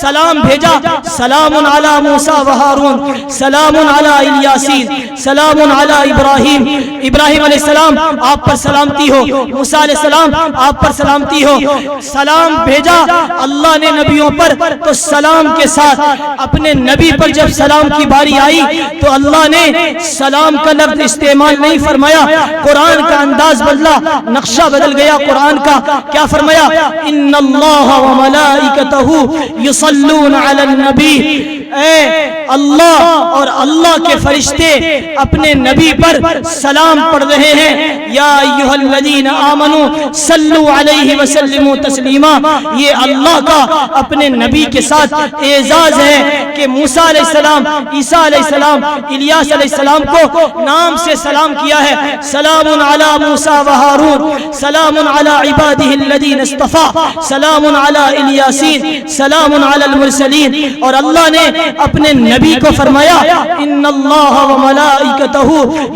Speaker 4: سلام بھیجا، سلام علی موسیٰ و ہارون، سلام علی الیاسین، سلام علی ابراہیم. ابراہیم علیہ السلام آپ پر سلامتی ہو، موسیٰ علیہ السلام آپ پر سلامتی ہو. سلام بھیجا اللہ نے نبیوں پر، تو سلام کے ساتھ اپنے نبی پر جب سلام کی باری آئی تو اللہ نے سلام کا لفظ استعمال نہیں فرمایا، قرآن کا انداز بدلا، نقشہ بدل گیا قرآن کا. کیا فرمایا؟ ان اللہ و ملائکتہ یصلون علی النبی. اے اللہ اور اللہ کے فرشتے اپنے نبی پر سلام پڑھ رہے ہیں. یا ایھا الذین آمنوا صلوا علیہ وسلموا تسلیما. یہ اللہ کا اپنے نبی کے ساتھ اعزاز ہے کہ موسیٰ علیہ السلام، عیسیٰ علیہ السلام، الیاس علیہ السلام کو نام سے سلام کیا ہے. سلام علی موسیٰ و ہارون، سلام علی عبادہ الذین اصطفیٰ، سلام علی الیاسین، سلام علی المرسلین. اور اللہ نے اپنے نبی کو فرمایا ان اللہ و ملائکتہ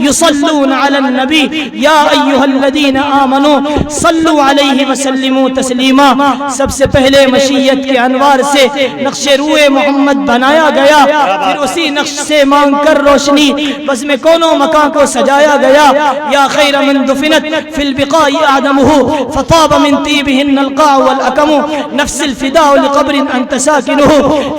Speaker 4: یصلون علی النبی یا ایھا الذین آمنوا صلوا علیہ وسلموا تسلیما. سب سے پہلے مشیت کے انوار سے نقش روئے محمد بنایا گیا، پھر اسی نقش سے مانگ کر روشنی بزم کونوں مکان کو سجایا گیا. یا خیر من دفنت فی البقاء آدمہ فطاب من طیبہن القاع والأکم، نفس الفداء لقبر انت ساکنہ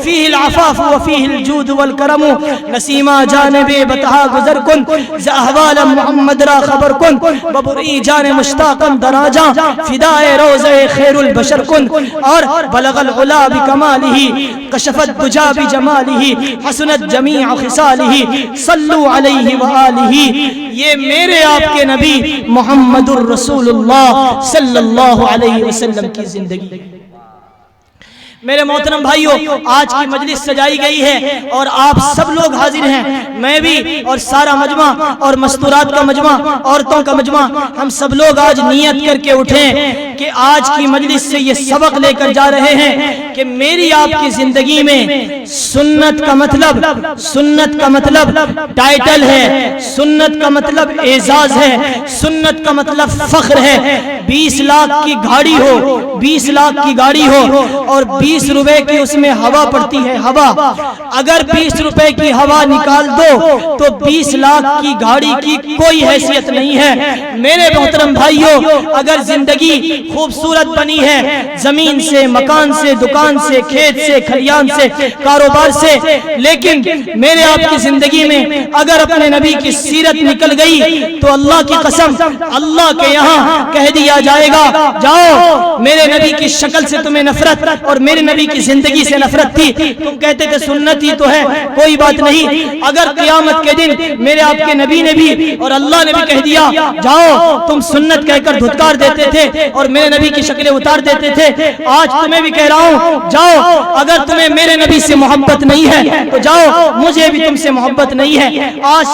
Speaker 4: فیہ العفاف وفیہ الجود والکرم. نسیمہ جانب بطحا گزر کن ز احوال محمد را خبر کن، ببری جان مشتاقا دراجاں فدائے روضہ خیر البشر کن. اور بلغ العلا بکمالہ کشفت دجا بجمالہ حسنت جمیع خصالہ صلو علیہ وآلہ. یہ میرے آپ کے نبی محمد الرسول اللہ صلی اللہ علیہ وسلم کی زندگی. میرے محترم بھائیوں، آج کی مجلس سجائی گئی ہے اور آپ سب لوگ حاضر ہیں، میں بھی اور سارا مجمع اور مستورات کا مجمع، عورتوں کا مجمع، ہم سب لوگ آج نیت کر کے اٹھیں کہ آج کی مجلس سے یہ سبق لے کر جا رہے ہیں کہ میری آپ کی زندگی میں سنت کا مطلب ٹائٹل ہے، سنت کا مطلب اعزاز ہے، سنت کا مطلب فخر ہے. 20 لاکھ کی گاڑی ہو، 20 لاکھ کی گاڑی ہو اور 20 روپے کی اس میں ہوا پڑتی ہے. ہوا اگر 20 روپے کی ہوا نکال دو تو 20 لاکھ کی گاڑی کی کوئی حیثیت نہیں ہے. میرے محترم بھائیوں، اگر زندگی خوبصورت بنی ہے، زمین سے، مکان سے، دکان سے، کھیت سے، کھلیان سے، کاروبار سے، لیکن میرے آپ کی زندگی میں اگر اپنے نبی کی سیرت نکل گئی تو اللہ کی قسم اللہ کے یہاں کہہ دیا جائے گا جاؤ، میرے نبی کی شکل سے تمہیں نفرت اور میرے نبی کی زندگی سے نفرت تھی، تم کہتے تھے سنت ہی تو ہے، کوئی بات نہیں. اگر قیامت کے دن میرے آپ کے نبی نے بھی اور اللہ نے بھی کہہ دیا جاؤ، تم سنت کہہ کر دھتکار دیتے تھے اور میرے نبی کی شکلیں اتار دیتے تھے، آج تمہیں بھی کہہ رہا ہوں جاؤ، اگر تمہیں میرے نبی سے محبت نہیں ہے تو جاؤ، مجھے بھی تم سے محبت نہیں ہے. آج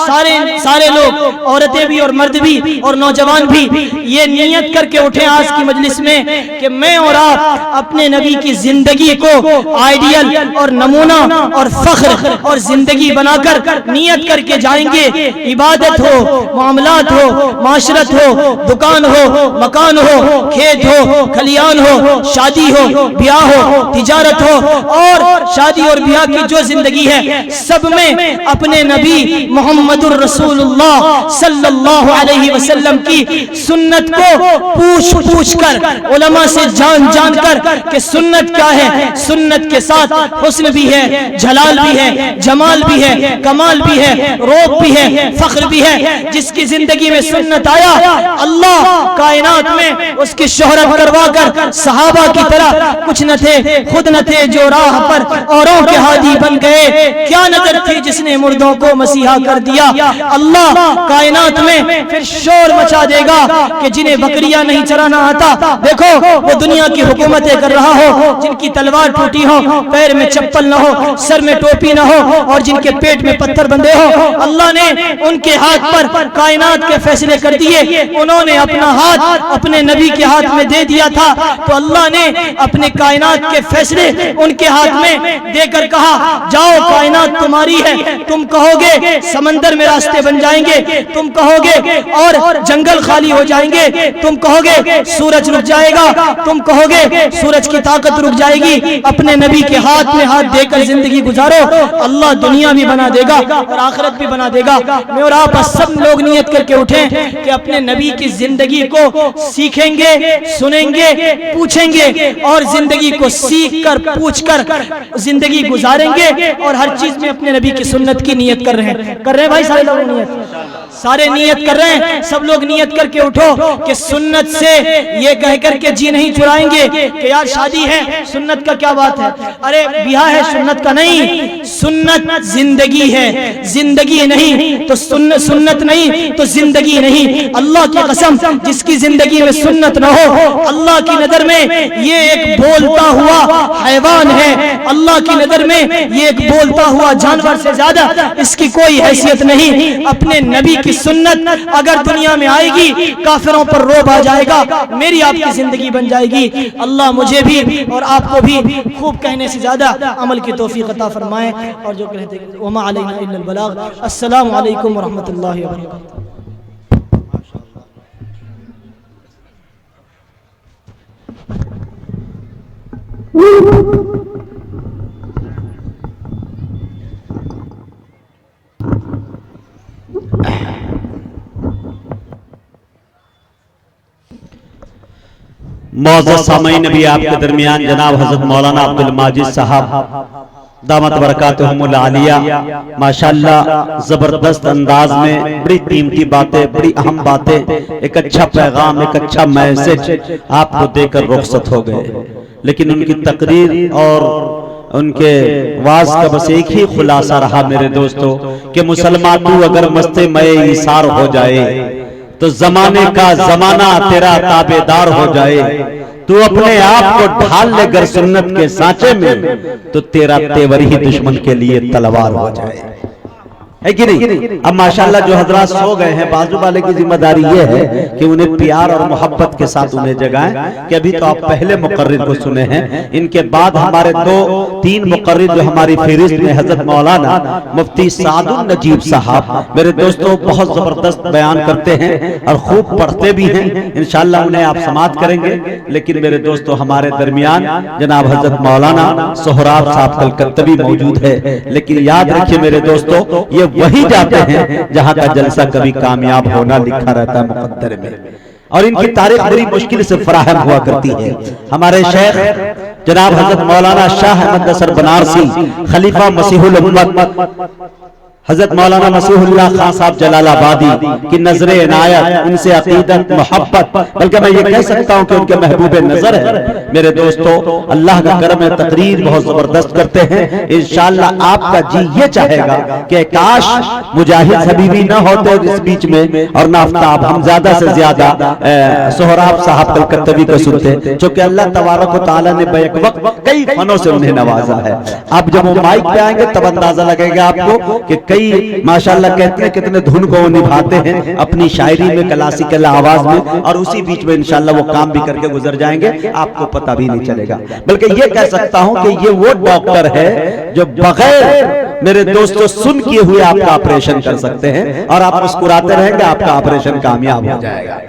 Speaker 4: سارے لوگ، عورتیں بھی اور مرد بھی اور نوجوان بھی یہ نیت کر کے اٹھے آج کی مجلس میں کہ میں اور آپ اپنے نبی کی زندگی کو آئیڈیل اور نمونہ اور فخر اور زندگی بنا کر نیت کر کے جائیں گے. عبادت ہو، معاملات ہو، معاشرت ہو، دکان ہو، مکان ہو، کھیت ہو، کھلیان ہو، شادی ہو، بیاہ ہو، تجارت ہو، اور شادی اور بیاہ کی جو زندگی ہے سب میں اپنے نبی محمد الرسول اللہ صلی اللہ علیہ وسلم کی سنت کو پوچھ کر، علماء سے جان کر کہ سنت کیا ہے، ہے سنت کے ساتھ حسن بھی ہے، جلال بھی ہے، جمال بھی ہے، کمال بھی ہے، روب بھی ہے، فخر بھی ہے۔ جس کی زندگی میں سنت آیا اللہ کائنات میں اس کی شہرت کروا کر صحابہ کی طرح کچھ نہ تھے، خود نہ تھے جو راہ پر اوروں کے ہادی بن گئے۔ کیا نظر تھی جس نے مردوں کو مسیحا کر دیا؟ اللہ کائنات میں پھر شور مچا دے گا کہ جنہیں بکریاں نہیں چرانا آتا، دیکھو وہ دنیا کی حکومتیں کر رہا ہو، جن کی تلوار ٹوٹی ہو، پیر میں چپل نہ ہو، سر میں ٹوپی نہ ہو، اور جن کے پیٹ میں پتھر بندھے ہو، اللہ نے ان کے ہاتھ پر کائنات کے فیصلے کر دیے۔ انہوں نے اپنا ہاتھ اپنے نبی کے ہاتھ میں دے دیا تھا، تو اللہ نے اپنے کائنات کے فیصلے ان کے ہاتھ میں دے کر کہا جاؤ کائنات تمہاری ہے، تم کہو گے سمندر میں راستے بن جائیں گے، تم کہو گے اور جنگل خالی ہو جائیں گے، تم کہو گے سورج رک جائے گا، تم کہو گے سورج کی طاقت رک جائے گی، اپنے نبی کے ہاتھ میں ہاتھ دے کر زندگی گزارو، اللہ دنیا بھی بنا دے گا اور آخرت بھی بنا دے گا۔ میں اور آپ سب لوگ نیت کر کے اٹھیں کہ اپنے نبی کی زندگی کو سیکھیں گے، سنیں گے، پوچھیں گے، اور زندگی کو سیکھ کر پوچھ کر زندگی گزاریں گے، اور ہر چیز میں اپنے نبی کی سنت کی نیت کر رہے ہیں بھائی، سارے لوگ نیت، سارے نیت کر رہے ہیں، سب لوگ نیت کر کے اٹھو کہ سنت سے یہ کہہ کر کے جی نہیں چرائیں گے کہ یار شادی ہے سنت کا کیا بات ہے، ارے بیاہ ہے سنت کا نہیں، سنت زندگی ہے، زندگی نہیں تو سنت نہیں تو زندگی نہیں۔ اللہ کی قسم جس کی زندگی میں سنت نہ ہو، اللہ کی نظر میں یہ ایک بولتا ہوا حیوان ہے، اللہ کی نظر میں یہ ایک بولتا ہوا جانور سے زیادہ اس کی کوئی حیثیت نہیں۔ اپنے نبی کی سنت اگر دنیا میں آئے گی کافروں پر روب آ جائے گا، میری آپ کی زندگی بن جائے گی۔ اللہ مجھے بھی اور آپ کو بھی خوب کہنے سے زیادہ عمل کی توفیق عطا فرمائے، اور جو کہتے ہیں وما علینا الا البلاغ۔ السلام علیکم ورحمۃ اللہ وبرکاتہ۔
Speaker 1: معزز سامعین، نبی آپ کے درمیان جناب حضرت مولانا عبدال ماجد صاحب دامت برکاتہم العالیہ ماشاءاللہ زبردست انداز میں بڑی قیمتی باتیں، بڑی اہم باتیں، ایک اچھا پیغام، ایک اچھا میسج آپ کو دے کر رخصت ہو گئے، لیکن ان کی تقریر اور ان کے واز کا بس ایک ہی خلاصہ رہا میرے دوستو کہ مسلمان تو اگر مست مئے ایثار ہو جائے تو زمانے کا زمانہ تیرا تابعدار ہو جائے، تو اپنے آپ کو ڈھال لے گر سنت کے سانچے میں تو تیرا تیور ہی دشمن کے لیے تلوار ہو جائے، ہے کہ نہیں؟ اب ماشاءاللہ جو حضرات سو گئے ہیں، بازو والے کی ذمہ داری یہ ہے کہ انہیں پیار اور محبت کے ساتھ انہیں جگائیں کہ ابھی تو آپ پہلے مقرر کو سنے ہیں، ان کے بعد ہمارے دو تین مقرر جو ہماری فہرست میں حضرت مولانا مفتی سعد النجیب صاحب میرے دوستوں بہت زبردست بیان کرتے ہیں اور خوب پڑھتے بھی ہیں، انشاءاللہ انہیں آپ سماعت کریں گے، لیکن میرے دوستوں ہمارے درمیان جناب حضرت مولانا سہراب صاحب کلکتوی موجود ہے، لیکن یاد رکھیے میرے دوستوں یہ وہی جاتے ہیں جہاں کا جلسہ کبھی کامیاب ہونا لکھا رہتا ہے مقدر میں، اور ان کی تاریخ بڑی مشکل سے فراہم ہوا کرتی ہے۔ ہمارے شیخ جناب حضرت مولانا شاہ احمد نصر بنارسی خلیفہ مسیح الامت حضرت مولانا مسیح اللہ خان صاحب جلال آبادی کی نظر عنایت، ان سے عقیدت محبت، بلکہ میں یہ کہہ سکتا ہوں کہ ان کے محبوب نظر ہے میرے دوستو، اللہ کا کرم ہے، تقریر بہت زبردست کرتے ہیں، انشاءاللہ آپ کا جی یہ چاہے گا کہ کاش مجاہد حبیبی نہ ہوتے اس بیچ میں اور نہ آفتاب، ہم زیادہ سے زیادہ سہراب صاحب کلکتوی کو سنتے، چونکہ اللہ تبارک و تعالیٰ نے بیک وقت کئی فنوں سے انہیں نوازا ہے۔ اب جب وہ مائک پہ آئیں گے تب اندازہ لگے گا آپ کو کہ کئی ماشاءاللہ کہتے ہیں کتنے دھن کو وہ نبھاتے ہیں اپنی شاعری میں، کلاسیکل آواز میں، اور اسی بیچ میں انشاءاللہ وہ کام بھی کر کے گزر جائیں گے، آپ کو پتہ بھی نہیں چلے گا۔ بلکہ یہ کہہ سکتا ہوں کہ یہ وہ ڈاکٹر ہے جو بغیر میرے دوستو سن کیے ہوئے آپ کا آپریشن کر سکتے ہیں، اور آپ مسکراتے رہیں گے، آپ کا آپریشن کامیاب ہو جائے گا۔